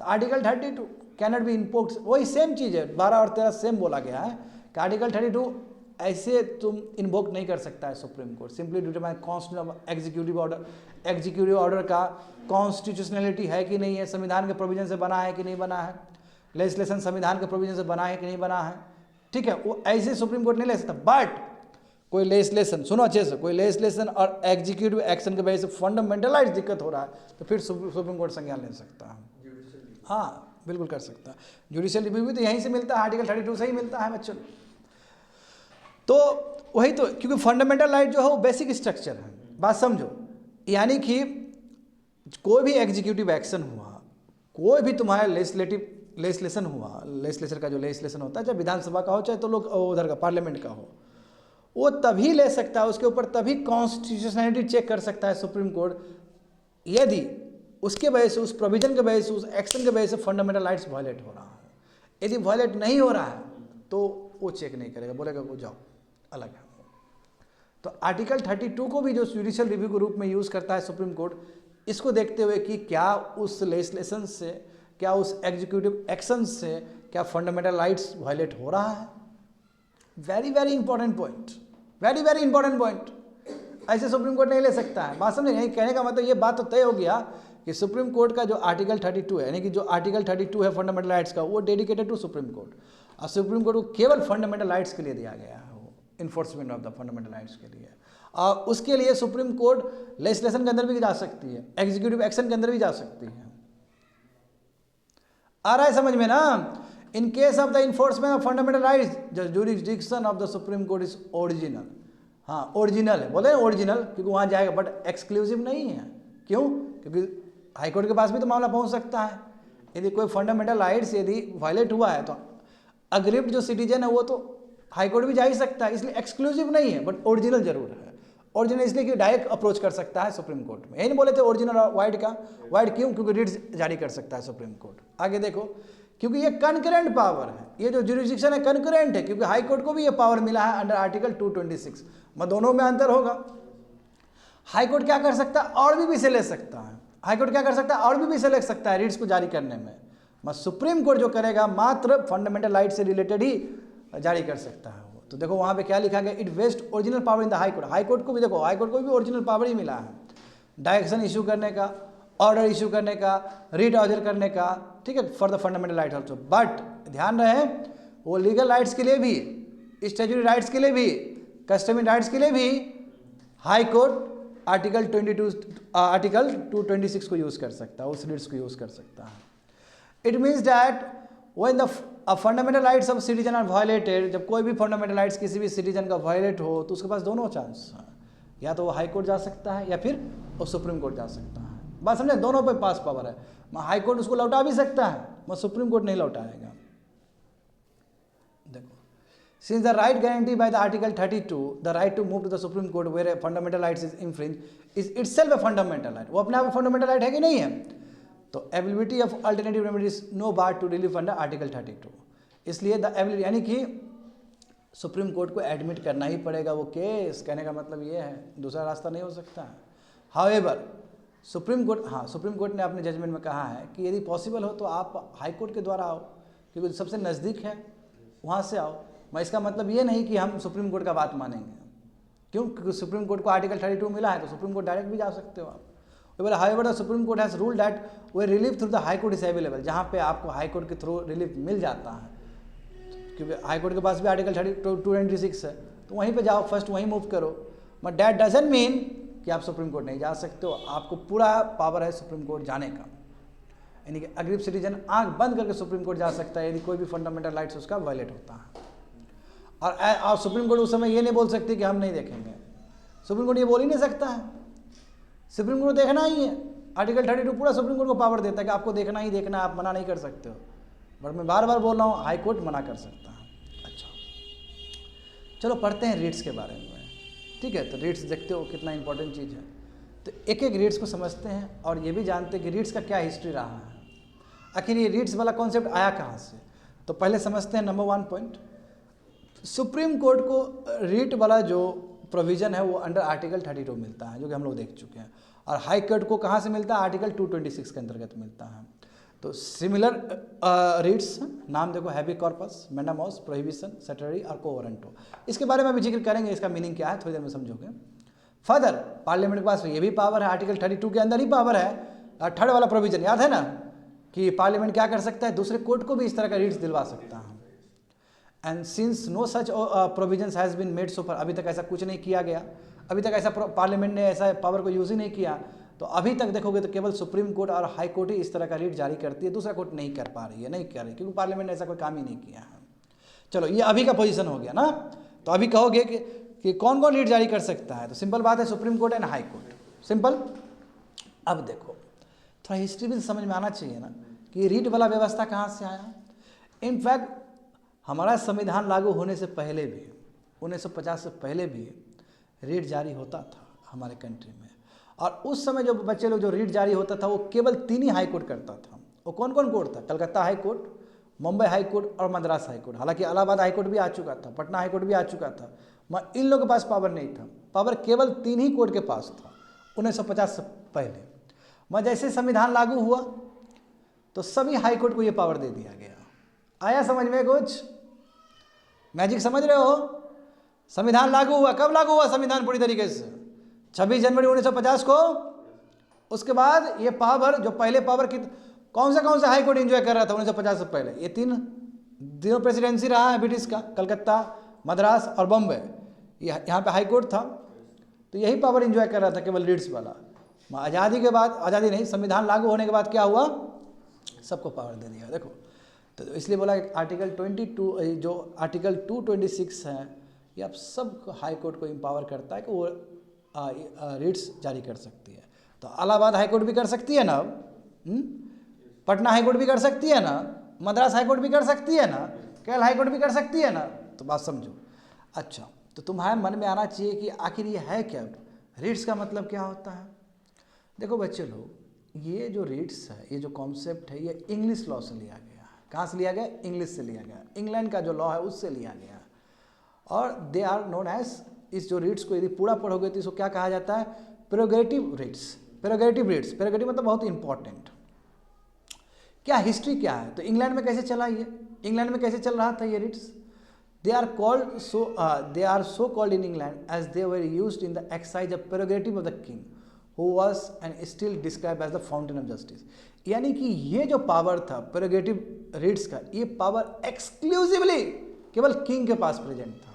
तो आर्टिकल 32 कैनॉट बी इन्वोक्ड, वही सेम चीज़ है, 12 और 13 सेम बोला गया है कि आर्टिकल 32 ऐसे तुम इन्वोक नहीं कर सकता है supreme court, simply determine constitution of executive order. Executive order का कॉन्स्टिट्यूशनलिटी है कि नहीं है, संविधान के प्रोविजन से बना है कि नहीं बना है, लेजिस्लेशन संविधान के प्रोविजन से बना है कि नहीं बना है, ठीक है, वो ऐसे सुप्रीम कोर्ट नहीं ले सकता। बट कोई लेजिस्लेशन, सुनो अच्छे से, कोई लेजिस्लेशन और एग्जीक्यूटिव एक्शन के वजह से फंडामेंटल राइट्स दिक्कत हो रहा है तो फिर सुप्रीम कोर्ट संज्ञान ले सकता है। हाँ बिल्कुल कर सकता है। जुडिशियल रिव्यू भी तो यहीं से मिलता है, आर्टिकल 32 से ही मिलता है बच्चों। तो वही तो, क्योंकि फंडामेंटल राइट जो है वो बेसिक स्ट्रक्चर है, बात समझो। यानी कि कोई भी एग्जीक्यूटिव एक्शन हुआ, कोई भी तुम्हारा लेजिस्लेशन हुआ, लेजिस्लेचर का जो लेजिस्लेशन होता है, चाहे विधानसभा का हो चाहे तो लोग उधर का पार्लियामेंट का हो, वो तभी ले सकता है, उसके ऊपर तभी कॉन्स्टिट्यूशनलिटी चेक कर सकता है सुप्रीम कोर्ट, यदि उसके वजह से, उस प्रोविजन के वजह से, उस एक्शन के वजह से फंडामेंटल राइट्स वायलेट हो रहा है। यदि वायलेट नहीं हो रहा है तो वो चेक नहीं करेगा, बोलेगा वो जाओ अलग है। तो आर्टिकल 32 को भी जो जुडिशियल रिव्यू के रूप में यूज़ करता है सुप्रीम कोर्ट, इसको देखते हुए कि क्या उस लेजिस्लेशन से, क्या उस एग्जीक्यूटिव एक्शन से क्या फंडामेंटल राइट्स वायलेट हो रहा है। Very very important point, very very important point. ऐसे सुप्रीम कोर्ट नहीं ले सकता है। बात समझे? यही कहने का मतलब ये बात तो तय हो गया कि सुप्रीम कोर्ट का जो आर्टिकल 32 है, यानी कि जो आर्टिकल 32 है फंडामेंटल राइट्स का, वो डेडिकेटेड टू सुप्रीम कोर्ट, और सुप्रीम कोर्ट को केवल फंडामेंटल राइट्स के लिए दिया गया है, वो enforcement of the fundamental rights के लिए। और उसके लिए सुप्रीम कोर्ट लेजिस्लेशन के अंदर भी जा सकती है, एग्जीक्यूटिव एक्शन के अंदर भी जा सकती है। आ रहा है समझ में ना? इन case of the enforcement of fundamental rights the jurisdiction of the supreme court is original. हाँ ओरिजिनल है, बोले ओरिजिनल क्योंकि वहाँ जाएगा, बट एक्सक्लूसिव नहीं है। क्यों? क्योंकि हाईकोर्ट के पास भी तो मामला पहुँच सकता है। यदि कोई फंडामेंटल राइट्स यदि वायलेट हुआ है तो अग्रिप्ट जो सिटीजन है वो तो हाईकोर्ट भी जा ही सकता है, इसलिए एक्सक्लूसिव नहीं है, बट ओरिजिनल जरूर है। ओरिजिनल इसलिए कि डायरेक्ट अप्रोच कर सकता है सुप्रीम कोर्ट में। यही नहीं बोले थे ओरिजिनल और वाइड का, वाइड क्यों? क्योंकि रिट्स जारी कर सकता है सुप्रीम कोर्ट। आगे देखो, क्योंकि ये कंकरेंट पावर है, ये जो जुरिस्डिक्शन है कंकरेंट है, क्योंकि हाई कोर्ट को भी ये पावर मिला है अंडर आर्टिकल 226। मैं दोनों में अंतर होगा। हाई कोर्ट क्या कर सकता है? और भी विषय ले सकता है। हाई कोर्ट क्या कर सकता है? और भी विषय ले सकता है रिट्स को जारी करने में। मैं सुप्रीम कोर्ट जो करेगा मात्र फंडामेंटल राइट से रिलेटेड ही जारी कर सकता है वो। तो देखो वहाँ पे क्या लिखा गया, it vest original power in the high court. High court को भी देखो, हाई कोर्ट को भी ओरिजिनल पावर ही मिला है, डायरेक्शन इशू करने का, ऑर्डर इशू करने का, रिट ऑर्डर करने का, ठीक है, for the fundamental rights also. But ध्यान रहे वो लीगल राइट्स के लिए भी, स्टैट्यूटरी राइट्स के लिए भी, कस्टमरी राइट्स के लिए भी हाई कोर्ट आर्टिकल 226 को यूज़ कर सकता है, उस रिट्स को यूज़ कर सकता है। It means that when the fundamental rights of citizen are violated, जब कोई भी फंडामेंटल राइट्स किसी भी सिटीजन का वायलेट हो तो उसके पास दोनों चांस हैं, या तो वो हाई कोर्ट जा सकता है या फिर वो सुप्रीम कोर्ट जा सकता है। बात समझे? दोनों पे पास पावर है। हाई कोर्ट उसको लौटा भी सकता है, मगर सुप्रीम कोर्ट नहीं लौटाएगा। देखो, since the right guarantee by the article 32, the right to move to the supreme court where fundamental rights is infringe is itself a fundamental right. वो अपने आप में फंडामेंटल राइट है कि नहीं है? तो availability of alternative remedies no bar to relief under article 32। इसलिए द एबिलिटी, यानी कि सुप्रीम कोर्ट को एडमिट करना ही पड़ेगा वो केस। कहने का मतलब ये है, दूसरा रास्ता नहीं हो सकता है। हाउएवर सुप्रीम कोर्ट ने अपने जजमेंट में कहा है कि यदि पॉसिबल हो तो आप हाई कोर्ट के द्वारा आओ, क्योंकि सबसे नज़दीक है, वहाँ से आओ। मैं इसका मतलब ये नहीं कि हम सुप्रीम कोर्ट का बात मानेंगे। क्यों? क्योंकि सुप्रीम कोर्ट को आर्टिकल 32 मिला है तो सुप्रीम कोर्ट डायरेक्ट भी जा सकते हो आप। बोले however the supreme court has ruled that way relief through the high court is available, जहाँ पे आपको हाई कोर्ट के थ्रू रिलीफ मिल जाता है, क्योंकि हाई कोर्ट के पास भी आर्टिकल 226 है, तो वहीं पे जाओ, फर्स्ट वहीं मूव करो। बट दैट डजंट मीन कि आप सुप्रीम कोर्ट नहीं जा सकते हो, आपको पूरा पावर है सुप्रीम कोर्ट जाने का। यानी कि अग्रीव सिटीजन आंख बंद करके सुप्रीम कोर्ट जा सकता है यदि कोई भी फंडामेंटल राइट्स उसका वायलेट होता है। और सुप्रीम कोर्ट उस समय ये नहीं बोल सकती कि हम नहीं देखेंगे, सुप्रीम कोर्ट ये बोल ही नहीं सकता है, सुप्रीम कोर्ट देखना ही है। आर्टिकल 32 पूरा सुप्रीम कोर्ट को पावर देता है कि आपको देखना ही देखना है, आप मना नहीं कर सकते हो। बट मैं बार बार बोल रहा हूँ हाई कोर्ट मना कर सकता है। अच्छा चलो पढ़ते हैं रीट्स के बारे में, ठीक है। तो रीट्स देखते हो कितना इंपॉर्टेंट चीज़ है। तो एक एक रीट्स को समझते हैं और ये भी जानते हैं कि रीट्स का क्या हिस्ट्री रहा है, आखिर ये रीट्स वाला कॉन्सेप्ट आया कहाँ से। तो पहले समझते हैं नंबर 1 पॉइंट, सुप्रीम कोर्ट को रीट वाला जो प्रोविज़न है वो अंडर आर्टिकल 32 मिलता है, जो कि हम लोग देख चुके हैं। और हाई कोर्ट को कहाँ से मिलता है, आर्टिकल 226 के अंतर्गत मिलता है। तो सिमिलर रीट्स नाम देखो, हैवी कॉर्पस, मैंडामोस, प्रोहिबिशन, सेटरी और कोवरेंटो। इसके बारे में भी जिक्र करेंगे, इसका मीनिंग क्या है थोड़ी देर में समझोगे। फर्दर पार्लियामेंट के पास ये भी पावर है, आर्टिकल 32 के अंदर ही पावर है। थर्ड वाला प्रोविजन याद है ना कि पार्लियामेंट क्या कर सकता है, दूसरे कोर्ट को भी इस तरह का रीट्स दिलवा सकता है। And since no such provisions has been made so far, अभी तक ऐसा कुछ नहीं किया गया, अभी तक ऐसा पार्लियामेंट ने ऐसा पावर को यूज़ ही नहीं किया। तो अभी तक देखोगे तो केवल सुप्रीम कोर्ट और हाई कोर्ट ही इस तरह का रीट जारी करती है, दूसरा कोर्ट नहीं कर पा रही है, नहीं कर रही, क्योंकि पार्लियामेंट ने ऐसा कोई काम ही नहीं किया है। चलो ये अभी का पोजीशन हो गया ना। तो अभी कहोगे कि कौन कौन रीट जारी कर सकता है, तो सिंपल बात है supreme court and high court, simple. अब देखो थोड़ा हिस्ट्री भी समझ में आना चाहिए ना कि रीट वाला व्यवस्था कहाँ से आया। इनफैक्ट हमारा संविधान लागू होने से पहले भी 1950 से पहले भी रीट जारी होता था हमारे कंट्री में। और उस समय जो बच्चे लोग जो रीट जारी होता था वो केवल 3 ही हाई कोर्ट करता था। वो कौन कौन कोर्ट था, Calcutta high court, Mumbai high court और मद्रास हाई कोर्ट। हालांकि इलाहाबाद हाई कोर्ट भी आ चुका था, पटना हाई कोर्ट भी आ चुका था, मगर इन लोगों के पास पावर नहीं था, पावर केवल 3 ही कोर्ट के पास था 1950 से पहले। मगर जैसे संविधान लागू हुआ तो सभी हाई कोर्ट को ये पावर दे दिया गया। आया समझ में कुछ, मैजिक समझ रहे हो। संविधान लागू हुआ, कब लागू हुआ संविधान पूरी तरीके से, 26 जनवरी 1950 को। उसके बाद ये पावर जो पहले पावर की कौन सा हाई कोर्ट एंजॉय कर रहा था 1950 से पहले, ये 3 दिनों प्रेसिडेंसी रहा है ब्रिटिश का, कलकत्ता, मद्रास और बॉम्बे, यहाँ पे हाई कोर्ट था। तो यही पावर एंजॉय कर रहा था केवल रीट्स वाला। आज़ादी के बाद, आज़ादी नहीं, संविधान लागू होने के बाद क्या हुआ, सबको पावर दे दिया। देखो तो इसलिए बोला कि आर्टिकल 22 जो आर्टिकल 226 है ये अब सब हाई कोर्ट को एम्पावर करता है कि वो रीट्स जारी कर सकती है। तो इलाहाबाद हाई कोर्ट भी कर सकती है ना, पटना हाई कोर्ट भी कर सकती है ना, मद्रास हाई कोर्ट भी कर सकती है ना, केरल हाई कोर्ट भी कर सकती है ना। तो बात समझो। अच्छा तो तुम्हारे मन में आना चाहिए कि आखिर ये है क्या, रीट्स का मतलब क्या होता है। देखो बच्चे लोग, ये जो रीट्स है, ये जो कॉन्सेप्ट है, ये इंग्लिश लॉ से लिया गया। कहाँ से लिया गया, इंग्लिश से लिया गया, इंग्लैंड का जो लॉ है उससे लिया गया। और दे आर नोन एज, इस जो रीट्स को यदि पूरा पढ़ोगे तो इसको क्या कहा जाता है, प्रेरोगेटिव रीट्स। प्रेरोगेटिव रीट्स, प्रेरोगेटिव मतलब बहुत इंपॉर्टेंट। क्या हिस्ट्री क्या है, तो इंग्लैंड में कैसे चला ये, इंग्लैंड में कैसे चल रहा था ये writs. They are so called in England as they were used in the exercise of prerogative of the king who was and still described as the fountain of justice। यानी कि ये जो पावर था प्रेरोगेटिव रीट्स का, ये power exclusively केवल king के पास present था।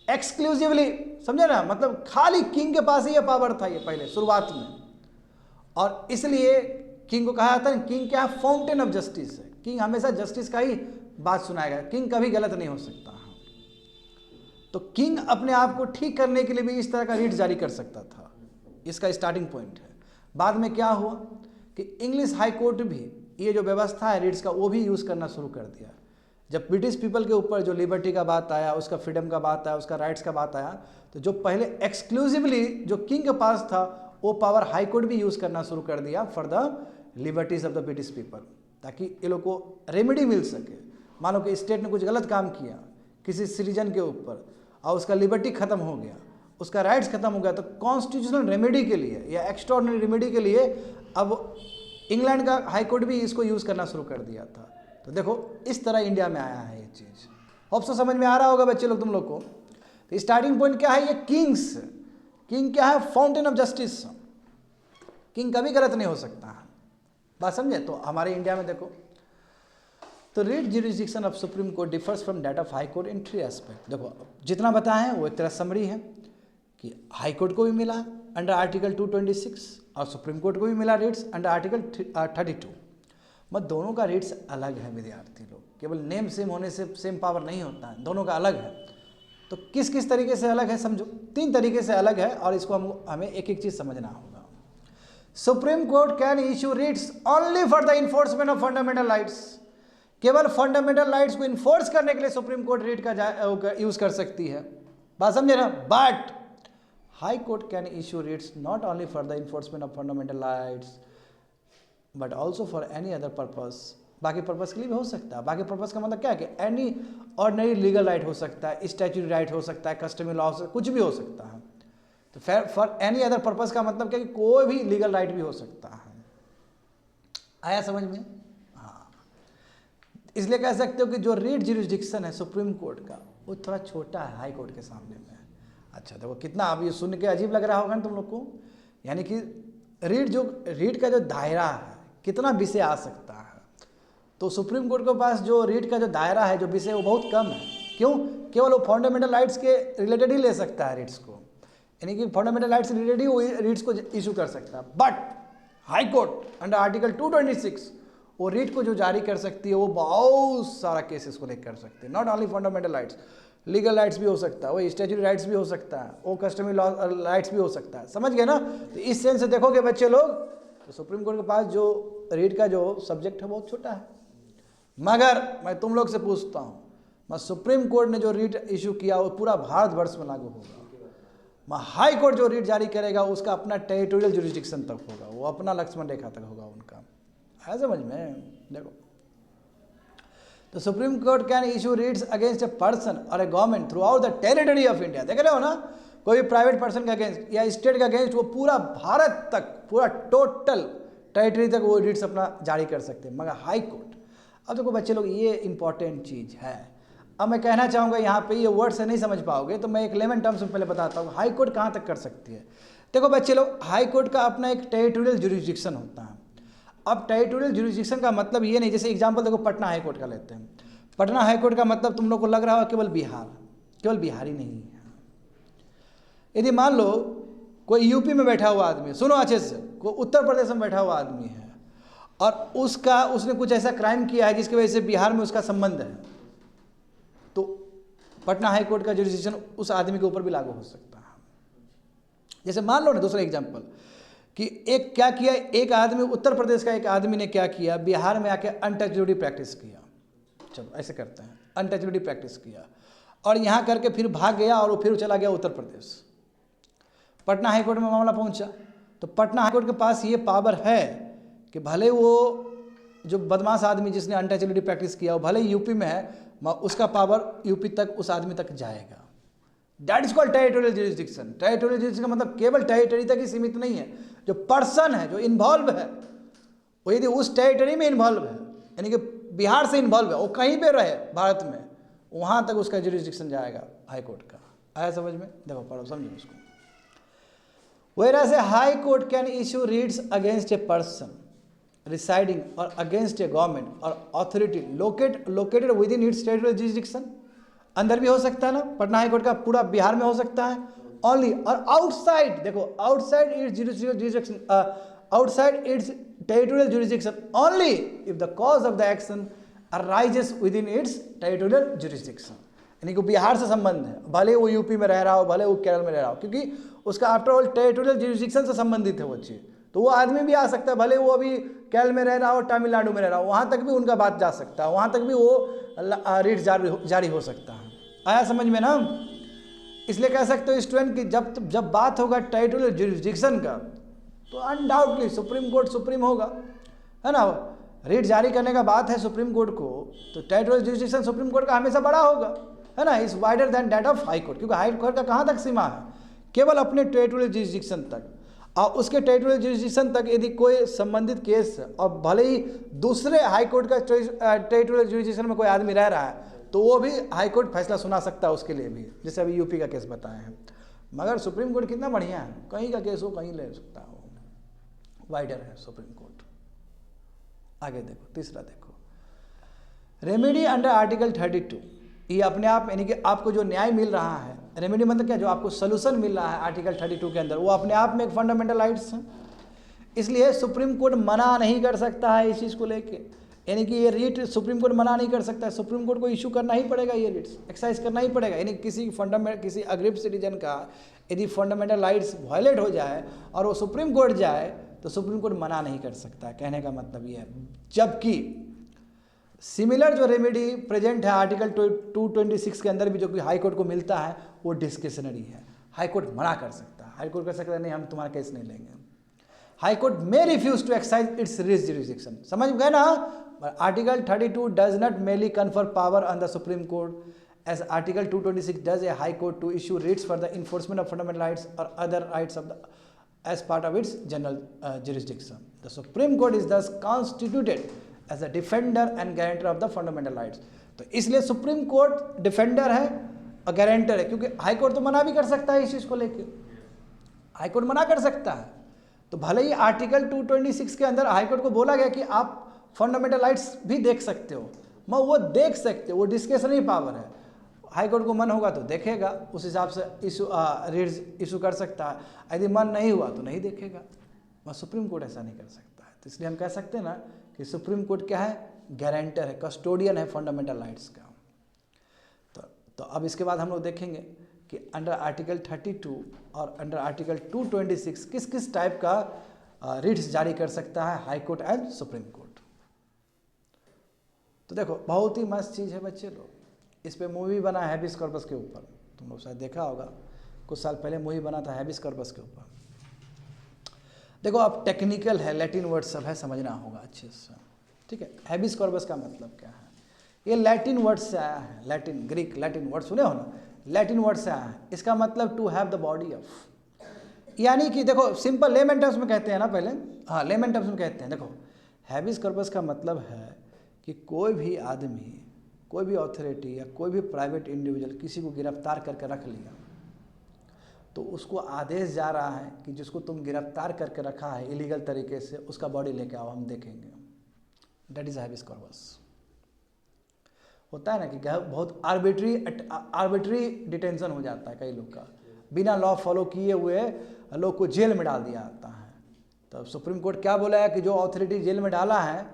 एक्सक्लूसिवली, समझे ना, मतलब खाली किंग के पास ही ये पावर था ये पहले शुरुआत में। और इसलिए किंग को कहा जाता है, किंग क्या है, फाउंटेन ऑफ जस्टिस है। किंग हमेशा जस्टिस का ही बात सुनाएगा, किंग कभी गलत नहीं हो सकता। तो किंग अपने आप को ठीक करने के लिए भी इस तरह का रीट जारी कर सकता था, इसका स्टार्टिंग पॉइंट है। बाद में क्या हुआ कि इंग्लिश हाई कोर्ट भी ये जो व्यवस्था है रीट्स का वो भी यूज़ करना शुरू कर दिया। जब ब्रिटिश पीपल के ऊपर जो लिबर्टी का बात आया, उसका फ्रीडम का बात आया, उसका राइट्स का बात आया, तो जो पहले एक्सक्लूसिवली जो किंग के पास था वो पावर हाई कोर्ट भी यूज़ करना शुरू कर दिया for the liberties of the British people, ताकि ये लोग को रेमेडी मिल सके। मान लो कि स्टेट ने कुछ गलत काम किया किसी सिटीजन के ऊपर और उसका लिबर्टी खत्म हो गया, उसका राइट्स खत्म हो गया, तो कॉन्स्टिट्यूशनल रेमेडी के लिए या एक्स्ट्राऑर्डिनरी रेमेडी के लिए अब इंग्लैंड का हाई कोर्ट भी इसको यूज़ करना शुरू कर दिया था। तो देखो इस तरह इंडिया में आया है ये चीज़। होप सो समझ में आ रहा होगा बच्चे लोग तुम लोग को। तो स्टार्टिंग पॉइंट क्या है, ये किंग्स, किंग क्या है, फाउंटेन ऑफ जस्टिस। किंग कभी गलत नहीं हो सकता है, बात समझे। तो हमारे इंडिया में देखो, तो writ jurisdiction of supreme court differs from that of high court in 3 aspect. देखो जितना बताया है वो एक तरह समरी है कि हाई कोर्ट को भी मिला अंडर आर्टिकल 226 और सुप्रीम कोर्ट को भी मिला रेट्स अंडर आर्टिकल 32। मत दोनों का रेट्स अलग है विद्यार्थी लोग, केवल नेम सेम होने से सेम पावर नहीं होता है, दोनों का अलग है। तो किस किस तरीके से अलग है समझो, 3 तरीके से अलग है और इसको हमें एक एक चीज़ समझना होगा। Supreme Court can issue rates only for the enforcement of fundamental rights. केवल फंडामेंटल राइट्स को इन्फोर्स करने के लिए सुप्रीम कोर्ट रेट का यूज कर सकती है, बात समझे ना। But high court can issue rates not only for the enforcement of fundamental rights but also for any other purpose. बाकी पर्पस के लिए भी हो सकता है। बाकी पर्पस का मतलब क्या है कि एनी ऑर्डिनरी लीगल राइट हो सकता है, स्टैट्यूटरी राइट हो सकता है, कस्टमरी लॉ हो, कुछ भी हो सकता है। तो फॉर एनी अदर पर्पस का मतलब क्या कि कोई भी लीगल राइट भी हो सकता है। आया समझ में? हाँ, इसलिए कह सकते हो कि जो रीट ज्यूरिसडिक्शन है सुप्रीम कोर्ट का वो थोड़ा छोटा है हाई कोर्ट के सामने में। अच्छा देखो कितना, अब ये सुन के अजीब लग रहा होगा ना तुम लोग को, यानी कि रीट का जो दायरा है कितना विषय आ सकता है। तो सुप्रीम कोर्ट के पास जो रीट का जो दायरा है, जो विषय, वो बहुत कम है। क्यों? केवल वो फंडामेंटल राइट्स के रिलेटेड ही ले सकता है रीट्स को, यानी कि फंडामेंटल राइट्स से रिलेटेड ही वो रीट्स को इशू कर सकता है। But high court under article 226 वो रीट को जो जारी कर सकती है वो बहुत सारा केसेस को लेकर कर सकती है। Not only fundamental rights, legal rights भी हो सकता है, वो स्टैट्यूटरी राइट्स भी हो सकता है, वो कस्टमरी लॉ राइट्स भी हो सकता है। समझ गए ना? तो इस सेंस से देखोगे बच्चे लोग, तो सुप्रीम कोर्ट के पास जो रीट का जो सब्जेक्ट है बहुत छोटा है। मगर मैं तुम लोग से पूछता हूँ, मैं सुप्रीम कोर्ट ने जो रीट इशू किया वो पूरा भारतवर्ष में लागू होगा। मैं हाई कोर्ट जो रीट जारी करेगा उसका अपना टेरिटोरियल जुरिस्डिक्शन तक होगा, वो अपना लक्ष्मण रेखा तक होगा उनका। है समझ में? देखो, तो Supreme Court can issue writs against a person और a government throughout the territory of India. देख रहे हो ना, कोई भी प्राइवेट पर्सन के अगेंस्ट या स्टेट के अगेंस्ट वो पूरा भारत तक, पूरा टोटल टेरिटरी तक वो रीट्स अपना जारी कर सकते हैं, मगर हाई कोर्ट। अब देखो बच्चे लोग, ये इंपॉर्टेंट चीज़ है। अब मैं कहना चाहूँगा यहाँ पे, ये वर्ड से नहीं समझ पाओगे तो मैं एक लेमन टर्म्स में पहले बताता हूँ हाई कोर्ट कहाँ तक कर सकती है। देखो बच्चे लोग, हाई कोर्ट का अपना एक टेरिटोरियल जुरिस्डिक्शन होता है। अब टेरिटोरियल जुरिस्डिक्शन का मतलब ये नहीं, जैसे एग्जांपल देखो पटना हाई कोर्ट का लेते हैं। पटना हाई कोर्ट का मतलब तुम लोग को लग रहा हो केवल बिहार, केवल बिहारी नहीं है। यदि मान लो कोई यूपी में बैठा हुआ आदमी, सुनो अच्छे से, कोई उत्तर प्रदेश में बैठा हुआ आदमी है और उसने कुछ ऐसा क्राइम किया है जिसकी वजह से बिहार में उसका संबंध है, तो पटना हाई कोर्ट का जुरिस्डिक्शन उस आदमी के ऊपर भी लागू हो सकता है। जैसे मान लो ना, दूसरा एग्जांपल कि एक क्या किया, एक आदमी, उत्तर प्रदेश का एक आदमी ने क्या किया, बिहार में आके अनटचेबिलिटी प्रैक्टिस किया। चलो ऐसे करते हैं, अनटचेबिलिटी प्रैक्टिस किया और यहाँ करके फिर भाग गया और वो फिर चला गया उत्तर प्रदेश। पटना हाई कोर्ट में मामला पहुँचा, तो पटना हाई कोर्ट के पास ये पावर है कि भले वो जो बदमाश आदमी जिसने अनटचेबिलिटी प्रैक्टिस किया, वो भले यूपी में है, उसका पावर यूपी तक उस आदमी तक जाएगा। That is called territorial jurisdiction. Territorial jurisdiction का मतलब केवल टेरिटरी तक ही सीमित नहीं है। जो पर्सन है, जो इन्वॉल्व है, वो यदि उस टेरिटरी में इन्वॉल्व है, यानी कि बिहार से इन्वॉल्व है, वो कहीं पे रहे भारत में, वहाँ तक उसका जुरिस्डिक्शन जाएगा हाई कोर्ट का। आया समझ में? देखो पढ़ो, समझो उसको। Whereas a high court can issue writs against a person residing or against a government or authority located within its territorial jurisdiction। अंदर भी हो सकता है ना, पटना हाई कोर्ट का पूरा बिहार में हो सकता है ओनली, और आउटसाइड, देखो outside it's jurisdiction, outside it's territorial jurisdiction only if the cause of the action arises with in its territorial jurisdiction. यानी कि बिहार से संबंध है, भले वो यूपी में रह रहा हो, भले वो केरल में रह रहा हो, क्योंकि उसका आफ्टर ऑल टेरिटोरियल जुरिस्डिक्शन से संबंधित है वो चीज़। तो वो आदमी भी आ सकता है, भले वो अभी केरल में रह रहा हो, तमिलनाडु में रह रहा हो, वहाँ तक भी उनका बात जा सकता है, वहाँ तक भी वो रीट जारी हो सकता है। आया समझ में ना? इसलिए कह सकते हो स्टूडेंट कि जब बात होगा टेरिटोरियल जुरिस्डिक्शन का, तो अनडाउटली सुप्रीम कोर्ट सुप्रीम होगा, है ना। रीट जारी करने का बात है सुप्रीम कोर्ट को, तो टेरिटोरियल जुरिस्डिक्शन सुप्रीम कोर्ट का हमेशा बड़ा होगा, है ना। Is wider than that of high court, क्योंकि हाई कोर्ट का कहाँ तक सीमा है, केवल अपने टेरिटोरियल जुरिस्डिक्शन तक। और उसके टेरिटोरियल जुरिस्डिक्शन तक यदि कोई संबंधित केस, और भले ही दूसरे हाई कोर्ट का टेरिटोरियल जुरिस्डिक्शन में कोई आदमी रह रहा है, तो वो भी हाई कोर्ट फैसला सुना सकता है उसके लिए भी, जैसे अभी यूपी का केस बताए हैं। मगर सुप्रीम कोर्ट कितना बढ़िया है, कहीं का केस हो कहीं ले सकता हो, वाइडर है सुप्रीम कोर्ट। आगे देखो, तीसरा देखो, रेमेडी अंडर आर्टिकल 32। ये अपने आप, यानी कि आपको जो न्याय मिल रहा है रेमेडी मतलब क्या, जो आपको सोल्यूशन मिल रहा है आर्टिकल 32 के अंदर, वो अपने आप में एक फंडामेंटल राइट्स है। इसलिए सुप्रीम कोर्ट मना नहीं कर सकता है इस चीज़ को लेके, यानी कि ये रीट सुप्रीम कोर्ट मना नहीं कर सकता है, सुप्रीम कोर्ट को इशू करना ही पड़ेगा, ये रीट्स एक्सरसाइज करना ही पड़ेगा। यानी किसी अग्रिम सिटीजन का यदि फंडामेंटल राइट्स वायलेट हो जाए और वो सुप्रीम कोर्ट जाए तो सुप्रीम कोर्ट मना नहीं कर सकता है, कहने का मतलब ये है। जबकि सिमिलर जो रेमेडी प्रेजेंट है आर्टिकल 226 के अंदर भी, जो कि हाई कोर्ट को मिलता है, वो डिस्क्रिशनरी है। हाई कोर्ट मना कर सकता है, हाई कोर्ट कह सकता है नहीं हम तुम्हारा केस नहीं लेंगे। High Court may refuse to exercise its jurisdiction, समझ गए ना। Article 32 does not mainly confer power on the supreme Court as article 226 does a High Court to issue writs for the enforcement of fundamental rights और other rights of the as part of its general jurisdiction. The Supreme Court is thus constituted as a defender and guarantor of the fundamental rights. तो इसलिए supreme court defender है और guarantor है, क्योंकि high court तो मना भी कर सकता है इस चीज़ को लेके, हाई कोर्ट मना कर सकता है। तो भले ही आर्टिकल 226 के अंदर हाई कोर्ट को बोला गया कि आप फंडामेंटल राइट्स भी देख सकते हो, मैं वो देख सकते हो, वो डिस्क्रिशनरी पावर है। हाई कोर्ट को मन होगा तो देखेगा, उस हिसाब से रीट्स इशू कर सकता है। यदि मन नहीं हुआ तो नहीं देखेगा, वह सुप्रीम कोर्ट ऐसा नहीं कर सकता है। तो इसलिए हम कह सकते हैं ना कि सुप्रीम कोर्ट क्या है, गारंटर है, कस्टोडियन है फंडामेंटल राइट्स का। तो अब इसके बाद हम लोग देखेंगे कि अंडर आर्टिकल 32 और अंडर आर्टिकल 226 किस किस टाइप का रीट्स जारी कर सकता है high court and supreme court. तो देखो बहुत ही मस्त चीज़ है बच्चे लोग, इस पे मूवी बना है हैबिस कॉर्पस के ऊपर, तुम लोग शायद देखा होगा, कुछ साल पहले मूवी बना था हैबिस कॉर्पस के ऊपर। देखो अब टेक्निकल है, लैटिन वर्ड सब है, समझना होगा अच्छे से, ठीक है। हैबिस कॉर्पस का मतलब क्या है, ये लैटिन वर्ड से आया है, लैटिन ग्रीक लैटिन वर्ड सुने हो ना, लैटिन वर्ड से आया है। इसका मतलब to have the body of, यानी कि देखो सिंपल लेमन टर्म्स में कहते हैं ना, पहले हाँ लेमन टर्म्स में कहते हैं। देखो हैबिस कॉर्पस का मतलब है कि कोई भी आदमी, कोई भी अथॉरिटी या कोई भी प्राइवेट इंडिविजुअल किसी को गिरफ्तार करके रख लिया, तो उसको आदेश जा रहा है कि जिसको तुम गिरफ्तार करके रखा है इलीगल तरीके से, उसका बॉडी लेके आओ, हम देखेंगे। That is habeas corpus. होता है ना कि बहुत आर्बिट्री डिटेंशन हो जाता है कई लोग का, बिना लॉ फॉलो किए हुए लोग को जेल में डाल दिया जाता है। तो सुप्रीम कोर्ट क्या बोला है कि जो अथॉरिटी जेल में डाला है,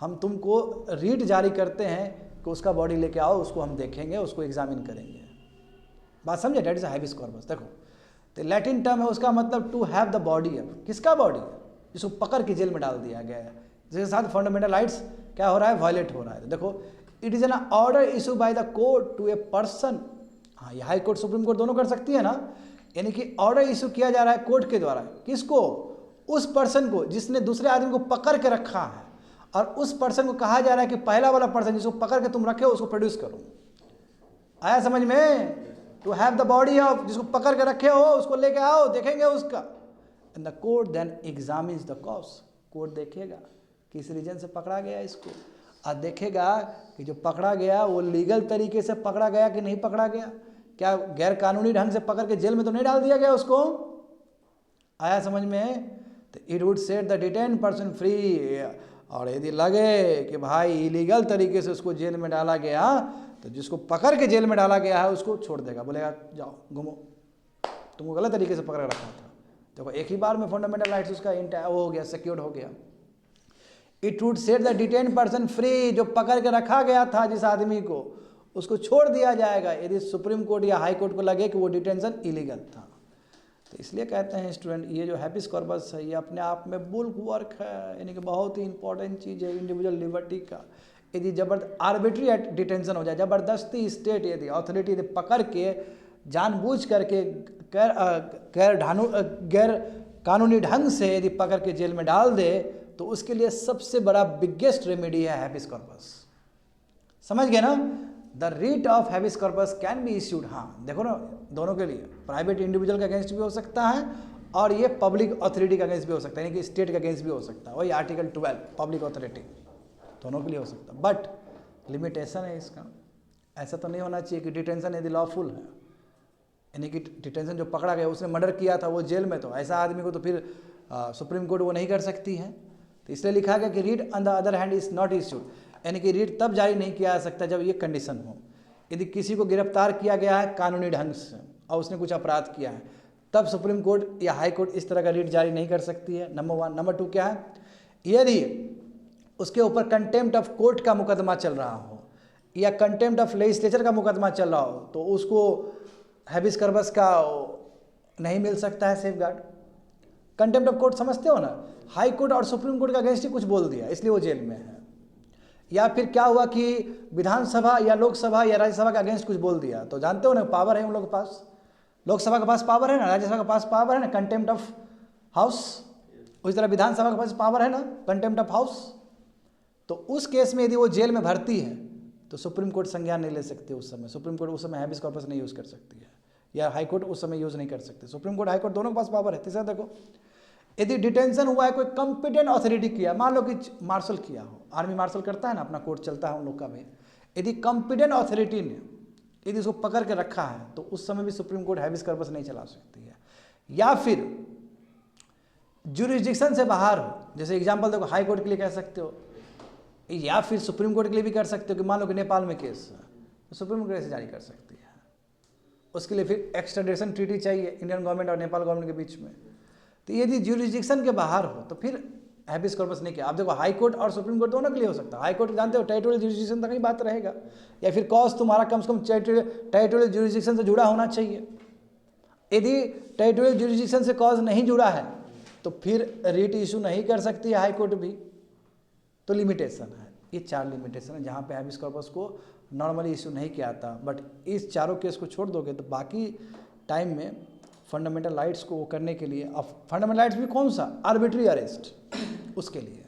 हम तुमको रीट जारी करते हैं कि उसका बॉडी लेके आओ, उसको हम देखेंगे, उसको एग्जामिन करेंगे। बात समझे, डेट इज हैबिस कॉर्पस। देखो तो लैटिन टर्म है, उसका मतलब to have the body of, किसका बॉडी, जिसको पकड़ के जेल में डाल दिया गया है, जिसके साथ फंडामेंटल राइट्स क्या हो रहा है, वायलेट हो रहा है। देखो it is an order issue by the court to a person, हाँ ये हाई कोर्ट सुप्रीम कोर्ट दोनों कर सकती है ना, यानी कि ऑर्डर इशू किया जा रहा है कोर्ट के द्वारा, किसको, उस पर्सन को जिसने दूसरे आदमी को पकड़ के रखा है, और उस पर्सन को कहा जा रहा है कि पहला वाला पर्सन जिसको पकड़ के तुम रखे हो उसको प्रोड्यूस करो। आया समझ में, to have the body of, जिसको पकड़ के रखे हो उसको लेके आओ, देखेंगे उसका। And the court then examines the cause, court देखेगा किस रीजन से पकड़ा गया इसको, और देखेगा कि जो पकड़ा गया वो लीगल तरीके से पकड़ा गया कि नहीं पकड़ा गया, क्या गैर कानूनी ढंग से पकड़ के जेल में तो नहीं डाल दिया गया उसको। आया समझ में। तो it would set the detain person free, और यदि लगे कि भाई इलीगल तरीके से उसको जेल में डाला गया, तो जिसको पकड़ के जेल में डाला गया है उसको छोड़ देगा, बोलेगा जाओ घूमो, तुमको गलत तरीके से पकड़ रखा था। देखो एक ही बार में फंडामेंटल राइट्स उसका हो गया, सिक्योर्ड हो गया। It would set the detain person free, जो पकड़ के रखा गया था जिस आदमी को, उसको छोड़ दिया जाएगा यदि सुप्रीम कोर्ट या हाई कोर्ट को लगे कि वो डिटेंशन इलीगल था। तो इसलिए कहते हैं स्टूडेंट, ये जो हैबिस कॉर्पस है ये अपने आप में बुल्क वर्क है, यानी कि बहुत ही इंपॉर्टेंट चीज़ है इंडिविजुअल लिबर्टी का। यदि आर्बिट्री डिटेंशन हो जाए, ज़बरदस्ती स्टेट यदि अथॉरिटी यदि पकड़ के जानबूझ करके गैर कानूनी ढंग से यदि पकड़ के जेल में डाल दे, तो उसके लिए सबसे बड़ा बिगेस्ट रेमेडी है हैबिस कॉर्पस। समझ गए ना। The writ of habeas corpus can be issued, हाँ देखो ना, दोनों के लिए, प्राइवेट इंडिविजुअल के अगेंस्ट भी हो सकता है और ये पब्लिक अथॉरिटी के अगेंस्ट भी हो सकता है, यानी कि स्टेट के अगेंस्ट भी हो सकता है। वही आर्टिकल 12 पब्लिक अथॉरिटी, दोनों के लिए हो सकता है। बट लिमिटेशन है इसका, ऐसा तो नहीं होना चाहिए कि डिटेंशन यदि लॉफुल है, यानी कि डिटेंशन जो पकड़ा गया उसने मर्डर किया था वो जेल में, तो ऐसा आदमी को तो फिर सुप्रीम कोर्ट वो नहीं कर सकती है। तो इसलिए लिखा गया कि writ on the other hand is not issued, यानी कि रीट तब जारी नहीं किया जा सकता जब ये कंडीशन हो, यदि किसी को गिरफ्तार किया गया है कानूनी ढंग से और उसने कुछ अपराध किया है, तब सुप्रीम कोर्ट या हाई कोर्ट इस तरह का रीट जारी नहीं कर सकती है, नंबर 1। नंबर 2 क्या है, यदि उसके ऊपर कंटेम्प्ट ऑफ कोर्ट का मुकदमा चल रहा हो या कंटेम्प्ट ऑफ लेजिस्लेचर का मुकदमा चल रहा हो तो उसको हैबिस कर्पस का नहीं मिल सकता है safe guard. Contempt of court समझते हो ना, हाई कोर्ट और सुप्रीम कोर्ट का अगेंस्ट ही कुछ बोल दिया इसलिए वो जेल में है। या फिर क्या हुआ कि विधानसभा या लोकसभा या राज्यसभा के अगेंस्ट कुछ बोल दिया, तो जानते हो ना पावर है उन लोगों के पास, लोकसभा के पास पावर है ना, राज्यसभा के पास पावर है ना कंटेम्प्ट ऑफ हाउस, उसी तरह विधानसभा के पास पावर है ना कंटेम्प्ट ऑफ हाउस। तो उस केस में यदि वो जेल में भर्ती है तो सुप्रीम कोर्ट संज्ञान नहीं ले सकती उस समय, सुप्रीम कोर्ट उस समय हैबिस कॉर्पस नहीं यूज़ कर सकती है, या हाई कोर्ट उस समय यूज़ नहीं कर सकते। सुप्रीम कोर्ट हाई कोर्ट दोनों के पास पावर है। तीसरा देखो, यदि डिटेंशन हुआ है, कोई कंपिटेंट अथॉरिटी किया, मान लो कि मार्शल किया हो, आर्मी मार्शल करता है ना, अपना कोर्ट चलता है उन लोग का भी, यदि कंपिटेंट अथॉरिटी ने यदि उसको पकड़ के रखा है तो उस समय भी सुप्रीम कोर्ट हैबिस कॉर्पस नहीं चला सकती है। या फिर जुरिस्डिक्शन से बाहर हो, जैसे एग्जांपल देखो हाई कोर्ट के लिए कह सकते हो, या फिर सुप्रीम कोर्ट के लिए भी कर सकते हो कि मान लो कि नेपाल में केस है तो सुप्रीम कोर्ट ऐसे जारी कर सकती है। उसके लिए फिर एक्स्ट्राडिशन ट्रीटी चाहिए इंडियन गवर्नमेंट और नेपाल गवर्नमेंट के बीच में। तो यदि जुरिस्डिक्शन के बाहर हो तो फिर हैबिस कॉर्पस नहीं किया। आप देखो हाई कोर्ट और सुप्रीम कोर्ट दोनों के लिए हो सकता है। हाई कोर्ट जानते हो टेरिटोरियल जुरिस्डिक्शन तक ही बात रहेगा, या फिर कॉज तुम्हारा कम से कम टेरिटोरियल जुरिस्डिक्शन से जुड़ा होना चाहिए। यदि टेरिटोरियल जुरिस्डिक्शन से कॉज नहीं जुड़ा है तो फिर रीट इशू नहीं कर सकती है हाई कोर्ट भी। तो लिमिटेशन है, ये 4 लिमिटेशन है जहाँ पे हैबिस कॉर्पस को नॉर्मली इशू नहीं किया था। बट इस चारों केस को छोड़ दोगे तो बाकी टाइम में फंडामेंटल राइट्स को वो करने के लिए, अब फंडामेंटल राइट्स भी कौन सा, आर्बिट्री अरेस्ट, उसके लिए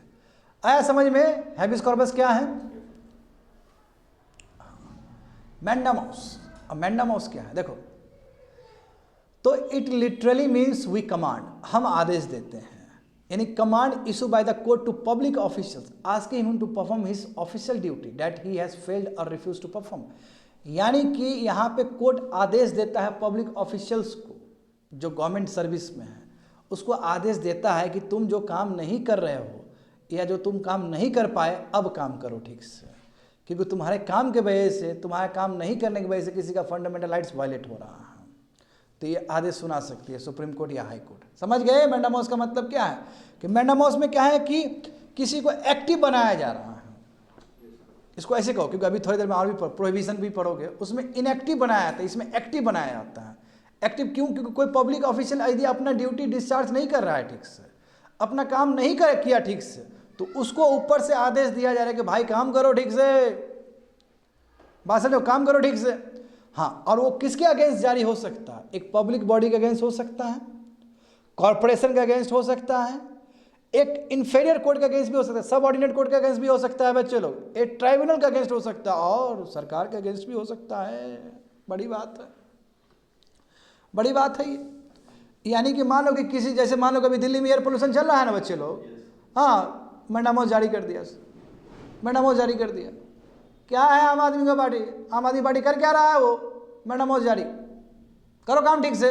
आया समझ में। हैबिस कॉर्पस क्या है, मैंडामोस। अब मैंडामोस क्या है देखो, तो it literally means we command, हम आदेश देते हैं, यानी command issue by the court to public officials asking him to perform his official duty that he has failed और रिफ्यूज टू परफॉर्म। यानी कि यहाँ पे कोर्ट आदेश देता है पब्लिक ऑफिशियल्स को जो गवर्नमेंट सर्विस में है, उसको आदेश देता है कि तुम जो काम नहीं कर रहे हो या जो तुम काम नहीं कर पाए अब काम करो ठीक से, क्योंकि तुम्हारे काम के वजह से, तुम्हारे काम नहीं करने की वजह से किसी का फंडामेंटल राइट्स वायलेट हो रहा है। तो ये आदेश सुना सकती है सुप्रीम कोर्ट या हाई कोर्ट। समझ गए मैंडामोस का मतलब क्या है, कि मैंडामोस में क्या है कि किसी को एक्टिव बनाया जा रहा है, इसको ऐसे कहो, क्योंकि अभी थोड़ी देर में और भी प्रोहिबिशन भी पढ़ोगे, उसमें इनएक्टिव बनाया जाता है, इसमें एक्टिव बनाया जाता है। एक्टिव क्यों, क्योंकि कोई पब्लिक ऑफिशियल यदि अपना ड्यूटी डिस्चार्ज नहीं कर रहा है ठीक से, अपना काम नहीं किया ठीक से, तो उसको ऊपर से आदेश दिया जा रहा है कि भाई काम करो ठीक से, बात समझो, काम करो ठीक से। हाँ, और वो किसके अगेंस्ट जारी हो सकता है, एक पब्लिक बॉडी के अगेंस्ट हो सकता है, कॉर्पोरेशन के अगेंस्ट हो सकता है, एक इंफीरियर कोर्ट के अगेंस्ट भी हो सकता है, सब ऑर्डिनेट कोर्ट के अगेंस्ट भी हो सकता है बच्चे लोग, एक ट्राइब्यूनल के अगेंस्ट हो सकता है, और सरकार के अगेंस्ट भी हो सकता है। बड़ी बात है, बड़ी बात है ये। यानी कि मान लो कि किसी, जैसे मान लो कभी दिल्ली में एयर पोल्यूशन चल रहा है ना बच्चे लोग, हाँ मैंडामोस जारी कर दिया, मैंडामोस जारी कर दिया। क्या है आम आदमी का पार्टी, आम आदमी पार्टी कर क्या रहा है, वो मैंडामोस जारी करो काम ठीक से।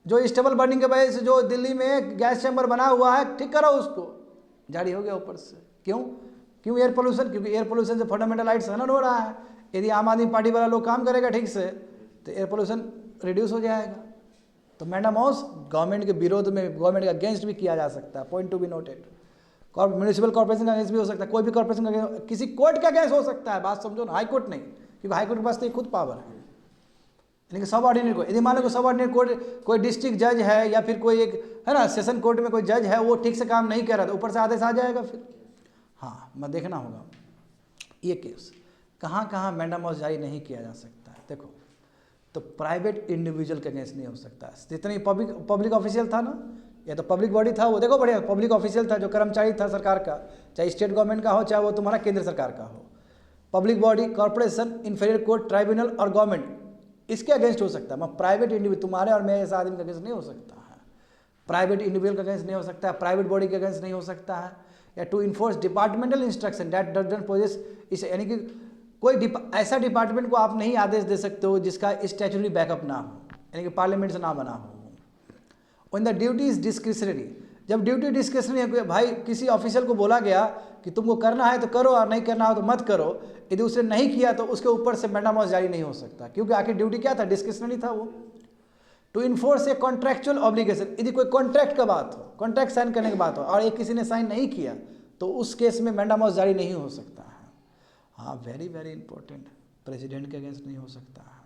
जो स्टेबल बर्निंग के वजह से जो दिल्ली में गैस चैम्बर बना हुआ है ठीक करो उसको, जारी हो गया ऊपर से। क्यों, क्यों एयर पोल्यूशन, क्योंकि एयर पोल्यूशन से फंडामेंटल राइट्स हनन हो रहा है। यदि आम आदमी पार्टी वाला लोग काम करेगा ठीक से तो एयर पोल्यूशन रिड्यूस हो जाएगा। तो मैंडामोस गवर्नमेंट के विरोध में, गवर्नमेंट के अगेंस्ट भी किया जा सकता है, point to be noted. Municipal corporation का अगेंस्ट भी हो सकता है, कोई भी कॉर्पोरेशन का किसी कोर्ट का अगेंस्ट हो सकता है, बात समझो ना, हाई कोर्ट नहीं, क्योंकि हाई कोर्ट के पास तो खुद पावर है। लेकिन सब ऑर्डिनेट कोर्ट, यदि मान लो कि सब ऑर्डिनेट कोर्ट कोई डिस्ट्रिक्ट जज है या फिर कोई एक है ना सेशन कोर्ट में कोई जज है, वो ठीक से काम नहीं कर रहा, तो ऊपर से आदेश आ जाएगा फिर। हाँ, मैं देखना होगा ये केस कहाँ कहाँ मैंडामोस जारी नहीं किया जा सकता है। देखो, तो प्राइवेट इंडिविजुअल के अगेंस्ट नहीं हो सकता है। जितनी पब्लिक ऑफिशियल था ना, या तो पब्लिक बॉडी था वो, देखो बढ़िया पब्लिक ऑफिशियल था, जो कर्मचारी था सरकार का, चाहे स्टेट गवर्नमेंट का हो चाहे वो तुम्हारा केंद्र सरकार का हो, public body, corporation, inferior court, tribunal और गवर्नमेंट, इसके अगेंस्ट हो सकता है। मैं प्राइवेट इंडिविजुअल, तुम्हारे और मेरे ऐसा आदमी के अगेंस्ट नहीं हो सकता है, प्राइवेट इंडिविजुअल के अगेंस्ट नहीं हो सकता है, प्राइवेट बॉडी के अगेंस्ट नहीं हो सकता है, या to enforce departmental instruction that doesn't possess, इस यानी कि कोई ऐसा डिपार्टमेंट को आप नहीं आदेश दे सकते हो जिसका स्टैट्यूटरी बैकअप ना हो, यानी कि पार्लियामेंट से ना बना हो। When the duty is discretionary, जब ड्यूटी डिस्क्रिशनरी है, भाई किसी ऑफिशियल को बोला गया कि तुमको करना है तो करो और नहीं करना हो तो मत करो, यदि उसने नहीं किया तो उसके ऊपर से मैंडामोस जारी नहीं हो सकता, क्योंकि आखिर ड्यूटी क्या था, डिस्क्रिशनरी था वो। To enforce a contractual obligation, यदि कोई कॉन्ट्रैक्ट का बात हो, कॉन्ट्रैक्ट साइन करने की बात हो और एक किसी ने साइन नहीं किया तो उस केस में मैंडामॉस जारी नहीं हो सकता है। हाँ, वेरी वेरी इंपॉर्टेंट, प्रेसिडेंट के अगेंस्ट नहीं हो सकता है,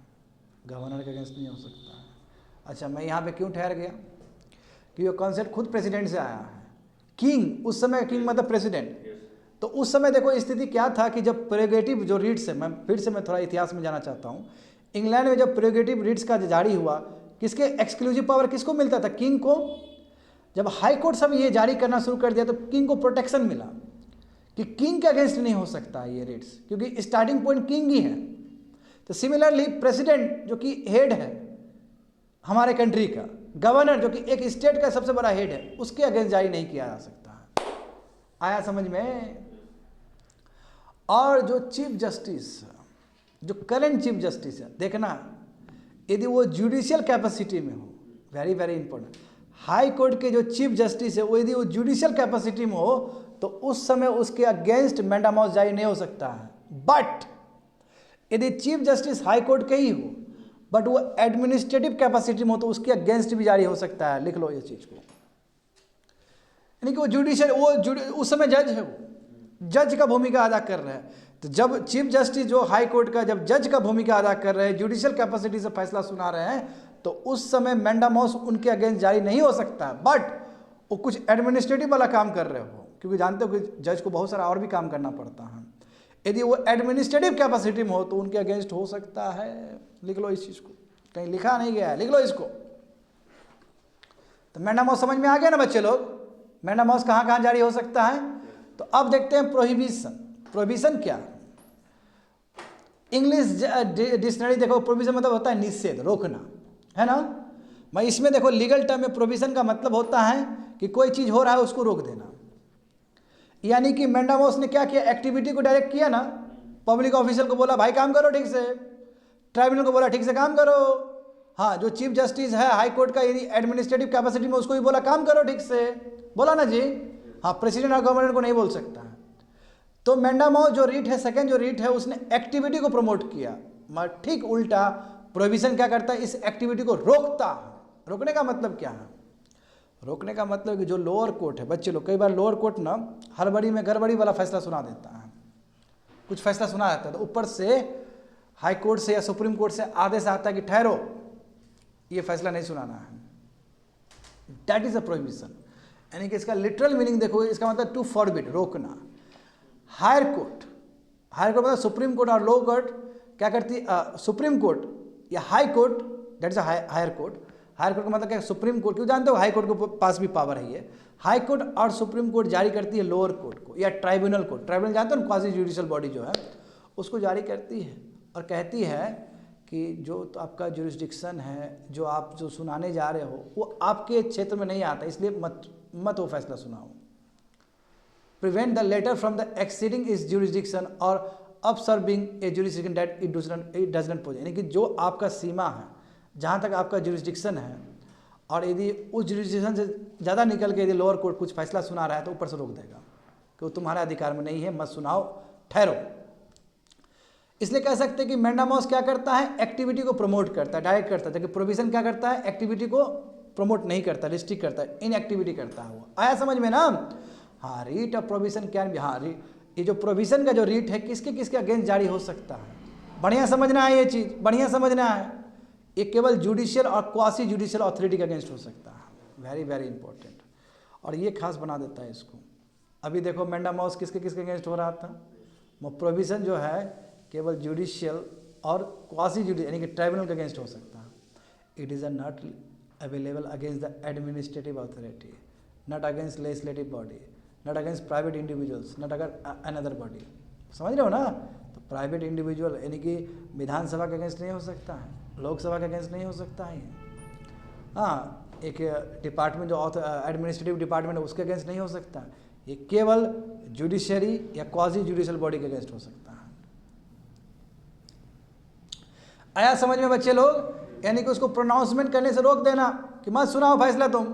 गवर्नर के अगेंस्ट नहीं हो सकता है। अच्छा, मैं यहाँ पे क्यों ठहर गया कि ये कॉन्सेप्ट खुद प्रेसिडेंट से आया है। किंग, उस समय किंग मतलब प्रेसिडेंट, तो उस समय देखो स्थिति क्या था कि जब प्रेरोगेटिव जो रीट्स है, मैं थोड़ा इतिहास में जाना चाहता हूँ। इंग्लैंड में जब प्रेरोगेटिव रीट्स का जारी हुआ, किसके एक्सक्लूसिव पावर किसको मिलता था? किंग को। जब हाई कोर्ट सब ये जारी करना शुरू कर दिया तो किंग को प्रोटेक्शन मिला कि किंग के अगेंस्ट नहीं हो सकता ये रीट्स, क्योंकि स्टार्टिंग पॉइंट किंग ही है। तो सिमिलरली प्रेसिडेंट जो कि हेड है हमारे कंट्री का, गवर्नर जो कि एक स्टेट का सबसे बड़ा हेड है, उसके अगेंस्ट जारी नहीं किया जा सकता है। आया समझ में? और जो चीफ जस्टिस, जो करंट चीफ जस्टिस है, देखना यदि वो जुडिशियल कैपेसिटी में हो, very very important, high court के जो चीफ जस्टिस है वो यदि वो जुडिशियल कैपेसिटी में हो तो उस समय उसके अगेंस्ट मैंडामॉस जारी नहीं हो सकता है। बट यदि चीफ जस्टिस हाई कोर्ट के ही हो बट वो एडमिनिस्ट्रेटिव कैपेसिटी में हो तो उसके अगेंस्ट भी जारी हो सकता है। लिख लो ये चीज को, यानी कि वो जुडिशियल, उस समय जज है, वो जज का भूमिका अदा कर रहे हैं। तो जब चीफ जस्टिस जो हाई कोर्ट का जब जज का भूमिका अदा कर रहे हैं, जुडिशियल कैपेसिटी से फैसला सुना रहे हैं, तो उस समय मैंडामॉस उनके अगेंस्ट जारी नहीं हो सकता है। बट वो कुछ एडमिनिस्ट्रेटिव वाला काम कर रहे हो, क्योंकि जानते हो कि जज को बहुत सारा और भी काम करना पड़ता है। यदि वो एडमिनिस्ट्रेटिव कैपेसिटी में हो तो उनके अगेंस्ट हो सकता है। लिख लो इस चीज को, कहीं लिखा नहीं गया है, लिख लो इसको। तो मैंडामॉस समझ में आ गया ना बच्चे लोग? मैंडामॉस कहाँ कहाँ जारी हो सकता है? तो अब देखते हैं प्रोहिबिशन। प्रोहिबिशन क्या? इंग्लिश डिक्शनरी देखो, प्रोहिबिशन मतलब होता है निषेध, रोकना, है ना। मैं इसमें देखो लीगल टर्म में प्रोहिबिशन का मतलब होता है कि कोई चीज हो रहा है उसको रोक देना। यानी कि मैंडामॉस ने क्या किया? एक्टिविटी को डायरेक्ट किया ना, पब्लिक ऑफिसर को बोला भाई काम करो ठीक से, ट्राइब्यूनल को बोला ठीक से काम करो। हाँ, जो चीफ जस्टिस है हाई कोर्ट का, यदि एडमिनिस्ट्रेटिव कैपेसिटी में, उसको भी बोला काम करो ठीक से, बोला ना जी। हाँ, प्रेसिडेंट और गवर्नर को नहीं बोल सकता है। तो मैंडामॉस जो रीट है, सेकंड जो रीट है, उसने एक्टिविटी को प्रमोट किया। मगर ठीक उल्टा प्रोहिबिशन क्या करता है? इस एक्टिविटी को रोकता है। रोकने का मतलब क्या है? रोकने का मतलब कि जो लोअर कोर्ट है, बच्चे लोग, कई बार लोअर कोर्ट ना हड़बड़ी में गड़बड़ी वाला फैसला सुना देता है, कुछ फैसला सुना देता है, तो ऊपर से हाई कोर्ट से या सुप्रीम कोर्ट से आदेश आता है कि ठहरो, ये फैसला नहीं सुनाना है। That is a prohibition. यानी कि इसका लिटरल मीनिंग देखो, इसका मतलब टू फॉरबिड, रोकना। हायर कोर्ट, हायर कोर्ट मतलब सुप्रीम कोर्ट और लो कोर्ट क्या करती है? सुप्रीम कोर्ट या high court, that is a higher court. Higher court का मतलब क्या? सुप्रीम कोर्ट, क्यों जानते हो हाई कोर्ट के पास भी पावर है ये। हाई कोर्ट और सुप्रीम कोर्ट जारी करती है लोअर कोर्ट को, या ट्राइब्यूनल को। ट्राइब्यूनल जानते हो ना, क्वासी जुडिशियल बॉडी जो है, उसको जारी करती है और कहती है कि जो तो आपका जुरिस्डिक्शन है, जो आप जो सुनाने जा रहे हो, वो आपके क्षेत्र में नहीं आता, इसलिए मत वो फैसला सुनाओ। Prevent the latter from the exceeding its jurisdiction और usurping a jurisdiction that it does not possess. यानी कि जो आपका सीमा है, जहाँ तक आपका जुरिस्डिक्शन है, और यदि उस जुरिस्डिक्शन से ज़्यादा निकल के यदि लोअर कोर्ट कुछ फैसला सुना रहा है तो ऊपर से रोक देगा कि वो तुम्हारे अधिकार में नहीं है, मत सुनाओ, ठहरो। इसलिए कह सकते हैं कि मैंडामॉस क्या करता है? एक्टिविटी को प्रमोट करता है, डायरेक्ट करता है। जबकि प्रोहिबिशन क्या करता है? एक्टिविटी को प्रमोट नहीं करता, रिस्ट्रिक्ट करता है, इनएक्टिविटी करता है वो। आया समझ में ना? हाँ, writ of prohibition can be, हाँ, ये जो प्रोहिबिशन का जो रीट है किसके किसके अगेंस्ट जारी हो सकता है? बढ़िया समझना है ये चीज़, बढ़िया समझना है। ये केवल जुडिशियल और क्वासी जुडिशियल अथॉरिटी के अगेंस्ट हो सकता है। वेरी वेरी इंपॉर्टेंट, और ये खास बना देता है इसको। अभी देखो मैंडामॉस किसके किसके अगेंस्ट हो रहा था? वो प्रोहिबिशन जो है केवल जुडिशियल और क्वासी जुडिशियल यानी कि ट्राइब्यूनल के अगेंस्ट हो सकता है। It is not available against the administrative authority, not against legislative body, not against private individuals, not another body. समझ रहे हो ना? तो प्राइवेट इंडिविजुअल यानी कि विधानसभा के अगेंस्ट नहीं हो सकता है, लोकसभा के अगेंस्ट नहीं हो सकता है। हाँ, एक डिपार्टमेंट जो एडमिनिस्ट्रेटिव डिपार्टमेंट है उसके अगेंस्ट नहीं हो सकता। ये केवल जुडिशरी या क्वाजी जुडिशियल बॉडी के अगेंस्ट हो सकता है। आया समझ में बच्चे लोग? यानी कि उसको प्रोनाउंसमेंट करने से रोक देना कि मत सुनाओ फैसला तुम,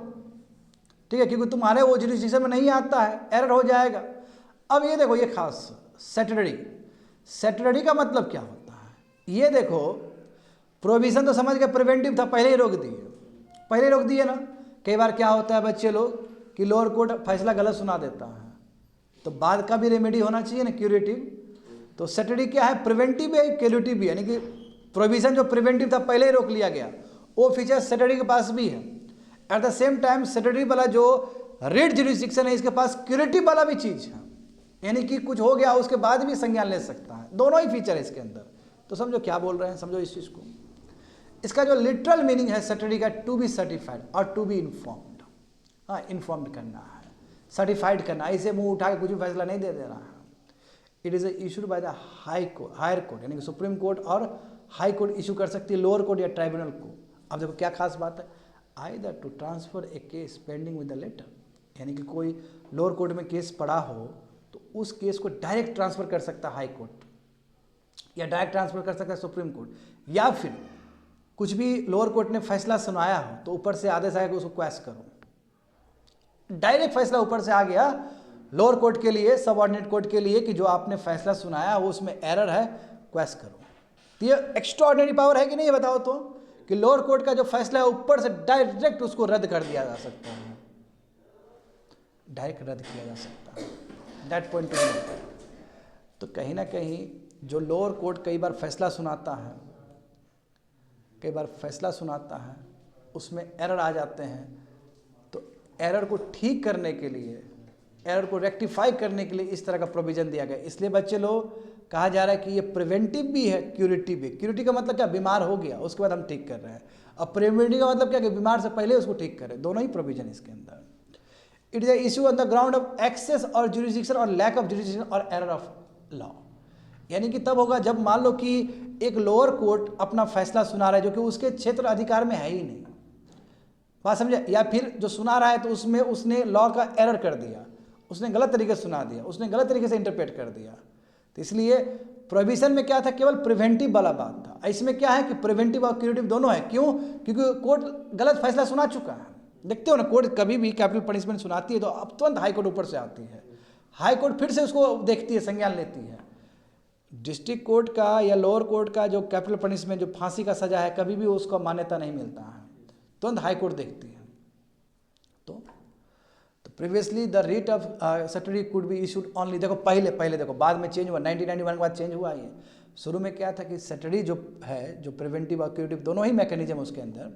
ठीक है, क्योंकि तुम्हारे वो जुरिस्डिक्शन में नहीं आता है, एरर हो जाएगा। अब ये देखो, ये खास सेटरडी का मतलब क्या होता है? ये देखो, प्रोहिबिशन तो समझ के प्रिवेंटिव था, पहले ही रोक दिए। पहले रोक दिए ना। कई बार क्या होता है बच्चे लोग कि लोअर कोर्ट फैसला गलत सुना देता है, तो बाद का भी रेमेडी होना चाहिए ना, क्यूरेटिव। तो सैटरडे क्या है, प्रिवेंटिव है, क्यूरेटिव भी है, यानी कि प्रोविजन जो प्रिवेंटिव था पहले ही रोक लिया गया, वो फीचर सैटरडे के पास भी है। At the same time Saturday वाला जो रेड जुरिस्डिक्शन है, इसके पास क्यूरेटिव वाला भी चीज है, यानी कि कुछ हो गया उसके बाद भी संज्ञान ले सकता है। दोनों ही फीचर है इसके अंदर। तो समझो क्या बोल रहे हैं, समझो इस चीज को। इसका जो लिटरल मीनिंग है सैटरडे का, टू बी सर्टिफाइड और टू बी इन्फॉर्म्ड। हाँ, इन्फॉर्म्ड करना है, सर्टिफाइड करना, ऐसे मुंह उठा के कुछ भी फैसला नहीं दे देना है। It is issued by the higher court, यानी कि सुप्रीम कोर्ट और हाई कोर्ट इशू कर सकती है लोअर कोर्ट या ट्राइब्यूनल को। अब देखो क्या खास बात है, either to transfer a case pending with the latter, यानी कि कोई लोअर कोर्ट में केस पड़ा हो तो उस केस को डायरेक्ट ट्रांसफर कर सकता है हाई कोर्ट, या डायरेक्ट ट्रांसफर कर सकता है सुप्रीम कोर्ट, या फिर कुछ भी लोअर कोर्ट ने फैसला सुनाया हो तो ऊपर से आदेश आएगा उसको क्वेश करो। डायरेक्ट फैसला ऊपर से आ गया लोअर कोर्ट के लिए, सबऑर्डिनेट कोर्ट के लिए, कि जो आपने फैसला सुनाया वो उसमें एरर है, क्वेश करो। तो ये एक्स्ट्राऑर्डिनरी पावर है कि नहीं, ये बताओ तो, कि लोअर कोर्ट का जो फैसला है ऊपर से डायरेक्ट उसको रद्द कर दिया जा सकता है, डायरेक्ट रद्द किया जा सकता है। That point of view. तो कहीं ना कहीं जो लोअर कोर्ट कई बार फैसला सुनाता है, कई बार फैसला सुनाता है, उसमें एरर आ जाते हैं, तो एरर को ठीक करने के लिए, एरर को रेक्टिफाई करने के लिए इस तरह का प्रोविजन दिया गया। इसलिए बच्चे लोग कहा जा रहा है कि ये प्रिवेंटिव भी है, क्यूरेटिव भी। क्यूरेटिव का मतलब क्या, बीमार हो गया उसके बाद हम ठीक कर रहे हैं, और प्रिवेंटिव का मतलब क्या कि बीमार से पहले उसको ठीक करें। दोनों ही प्रोविजन इसके अंदर। It is issue on the ground of excess और जुरिस्डिक्शन और लैक ऑफ जुरिस्डिक्शन और एरर ऑफ लॉ, यानी कि तब होगा जब मान लो कि एक लोअर कोर्ट अपना फैसला सुना रहा है जो कि उसके क्षेत्र अधिकार में है ही नहीं, बात समझे, या फिर जो सुना रहा है तो उसमें उसने लॉ का एरर कर दिया, उसने गलत तरीके से सुना दिया, उसने गलत तरीके से इंटरप्रेट कर दिया। तो इसलिए प्रोविजन में क्या था, केवल प्रिवेंटिव वाला बात था। इसमें क्या है कि प्रिवेंटिव और क्यूरेटिव दोनों है। क्यों? क्योंकि कोर्ट गलत फैसला सुना चुका है। देखते हो ना, कोर्ट कभी भी कैपिटल पनिशमेंट सुनाती है तो अब तुरंत हाई कोर्ट ऊपर से आती है, हाई कोर्ट फिर से उसको देखती है, संज्ञान लेती है। डिस्ट्रिक्ट कोर्ट का या लोअर कोर्ट का जो कैपिटल पनिशमेंट, जो फांसी का सजा है, कभी भी उसको मान्यता नहीं मिलता है, तुरंत हाई कोर्ट देखती है। तो previously the writ of Saturday could be issued only, देखो पहले देखो, बाद में चेंज हुआ, 1991 के बाद चेंज हुआ। ये शुरू में क्या था कि सैटरडे जो है, जो प्रिवेंटिव और क्यूरेटिव दोनों ही मैकेनिज्म उसके अंदर,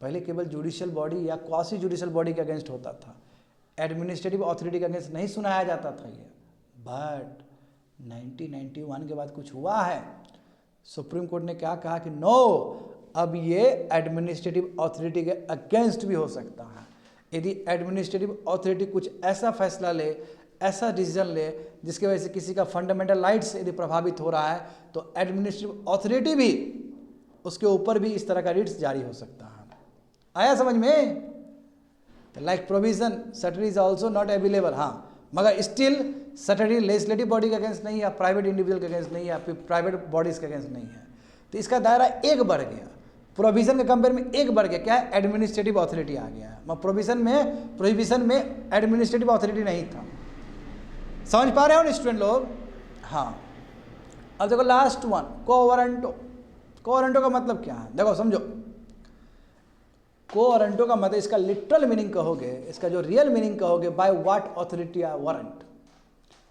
पहले केवल जुडिशियल बॉडी या क्वासी जुडिशियल बॉडी के अगेंस्ट होता था, एडमिनिस्ट्रेटिव अथॉरिटी के अगेंस्ट नहीं सुनाया जाता था ये। बट 1991 के बाद कुछ हुआ है, सुप्रीम कोर्ट ने क्या कहा कि नो, अब ये एडमिनिस्ट्रेटिव अथॉरिटी के अगेंस्ट भी हो सकता है। यदि एडमिनिस्ट्रेटिव अथॉरिटी कुछ ऐसा फैसला ले, ऐसा डिसीजन ले जिसकी वजह से किसी का फंडामेंटल राइट्स यदि प्रभावित हो रहा है, तो एडमिनिस्ट्रेटिव अथॉरिटी भी उसके ऊपर भी इस तरह का रिट्स जारी हो सकता है। आया समझ में? Like provision Saturday is also not available, हाँ, मगर स्टिल सैटरडे लेजिस्लेटिव बॉडी के अगेंस्ट नहीं है, प्राइवेट इंडिविजुअल के अगेंस्ट नहीं है, फिर प्राइवेट बॉडीज के अगेंस्ट नहीं है। तो इसका दायरा एक बढ़ गया, प्रोविजन के कंपेयर में एक बढ़ गया। क्या है? एडमिनिस्ट्रेटिव अथॉरिटी आ गया है। प्रोहिबिशन में एडमिनिस्ट्रेटिव अथॉरिटी नहीं था। समझ पा रहे हो ना स्टूडेंट लोग? हाँ। अब देखो लास्ट वन, कोवारंटो। कोवारंटो का मतलब क्या है, देखो समझो। कोवारंटो का मतलब, इसका लिटरल मीनिंग कहोगे, इसका जो रियल मीनिंग कहोगे, by what authority or warrant,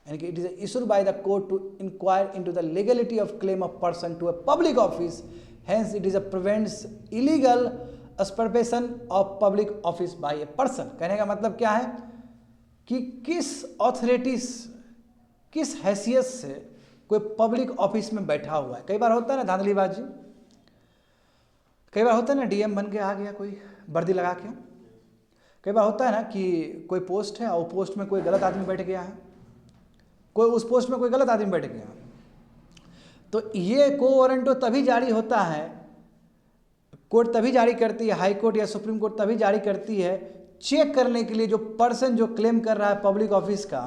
यानी कि it is issued by the court to inquire into the legality of claim of person to a public office, hence it is a prevents illegal usurpation of public office by a person. कहने का मतलब क्या है कि किस authority, किस हैसियत से कोई पब्लिक ऑफिस में बैठा हुआ है। कई बार होता है ना धांधलीबाजी, कई बार होता है ना डीएम बन के आ गया कोई वर्दी लगा के, कई बार होता है ना कि कोई पोस्ट है और पोस्ट में कोई गलत आदमी बैठ गया है, कोई उस पोस्ट में कोई गलत आदमी बैठ गया। तो ये कोवारंटो तभी जारी होता है, कोर्ट तभी जारी करती है, हाई कोर्ट या सुप्रीम कोर्ट तभी जारी करती है, चेक करने के लिए जो पर्सन जो क्लेम कर रहा है पब्लिक ऑफिस का,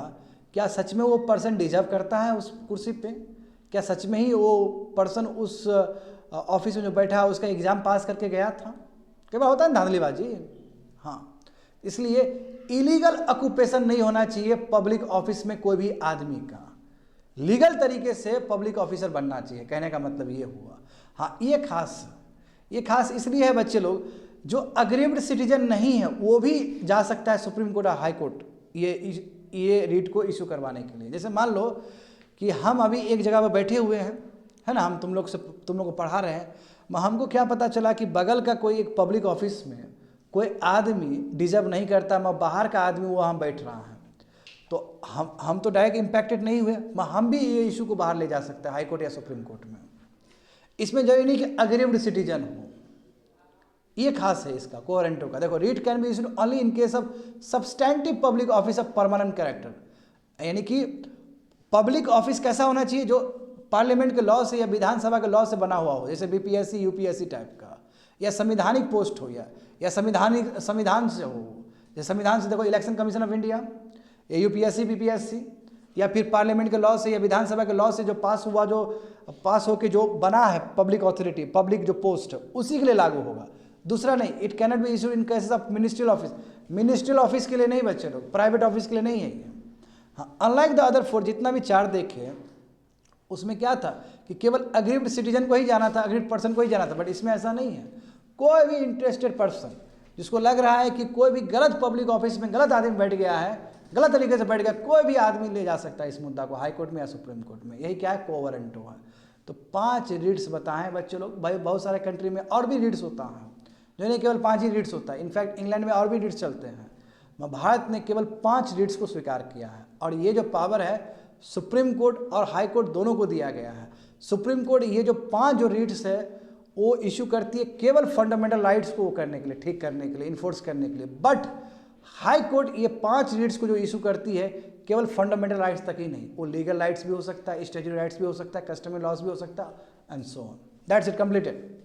क्या सच में वो पर्सन डिजर्व करता है उस कुर्सी पे, क्या सच में ही वो पर्सन उस ऑफिस में जो बैठा है उसका एग्जाम पास करके गया था। कई बार होता है धांधलीबाजी। हाँ, इसलिए इलीगल ऑक्यूपेशन नहीं होना चाहिए पब्लिक ऑफिस में कोई भी आदमी का, लीगल तरीके से पब्लिक ऑफिसर बनना चाहिए। कहने का मतलब ये हुआ। हाँ, ये खास इसलिए है बच्चे लोग, जो अग्रीव्ड सिटीजन नहीं है वो भी जा सकता है सुप्रीम कोर्ट और हाई कोर्ट ये रीट को इशू करवाने के लिए। जैसे मान लो कि हम अभी एक जगह पर बैठे हुए हैं, है ना, हम तुम लोग को पढ़ा रहे हैं, हमको क्या पता चला कि बगल का कोई एक पब्लिक ऑफिस में कोई आदमी डिजर्व नहीं करता, मैं बाहर का आदमी वहाँ बैठ रहा है, तो हम तो डायरेक्ट इम्पैक्टेड नहीं हुए, हम भी ये इशू को बाहर ले जा सकते हैं हाई कोर्ट या सुप्रीम कोर्ट में। इसमें जरूरी नहीं कि अग्रीव्ड सिटीजन हो, ये खास है इसका कोहेरेंटो का। देखो, writ can be issued only in case of substantive public office of permanent character, यानी कि पब्लिक ऑफिस कैसा होना चाहिए जो पार्लियामेंट के लॉ से या विधानसभा के लॉ से बना हुआ हो, जैसे बीपीएससी यूपीएससी टाइप का, या संविधानिक पोस्ट हो, या संविधान से हो। जैसे संविधान से देखो इलेक्शन कमीशन ऑफ इंडिया, या यूपीएससी बीपीएससी, या फिर पार्लियामेंट के लॉ से या विधानसभा के लॉ से जो पास होके जो बना है पब्लिक ऑथोरिटी, पब्लिक जो पोस्ट, उसी के लिए लागू होगा, दूसरा नहीं। It cannot be issued in cases of ministerial office, ministerial office के लिए नहीं बच्चे लोग, प्राइवेट ऑफिस के लिए नहीं है ये। हाँ, अनलाइक द अदर फोर, जितना भी चार देखे उसमें क्या था कि केवल अग्रीव्ड सिटीजन को ही जाना था, अग्रीव्ड पर्सन को ही जाना था, बट इसमें ऐसा नहीं है। कोई भी इंटरेस्टेड पर्सन जिसको लग रहा है कि कोई भी गलत पब्लिक ऑफिस में गलत आदमी बैठ गया है, गलत तरीके से बैठ गया, कोई भी आदमी ले जा सकता है इस मुद्दा को हाई कोर्ट में या सुप्रीम कोर्ट में। यही क्या है, कोहेरेंटो है। तो 5 रीट्स बताएं बच्चे लोग। भाई बहुत सारे कंट्री में और भी रीट्स होता है, जो नहीं केवल 5 ही रीट्स होता है। इनफैक्ट इंग्लैंड में और भी रीट्स चलते हैं। भारत ने केवल 5 रीट्स को स्वीकार किया है, और ये जो पावर है सुप्रीम कोर्ट और हाई कोर्ट दोनों को दिया गया है। सुप्रीम कोर्ट ये जो 5 रीट्स है वो इशू करती है केवल फंडामेंटल राइट्स को करने के लिए, ठीक करने के लिए, इन्फोर्स करने के लिए। बट हाई कोर्ट ये 5 रीट्स को जो इशू करती है केवल फंडामेंटल राइट्स तक ही नहीं, वो लीगल राइट्स भी हो सकता है, स्टैट्यूटरी राइट्स भी हो सकता है, कस्टमरी लॉज भी हो सकता है, and so on. That's it, completed.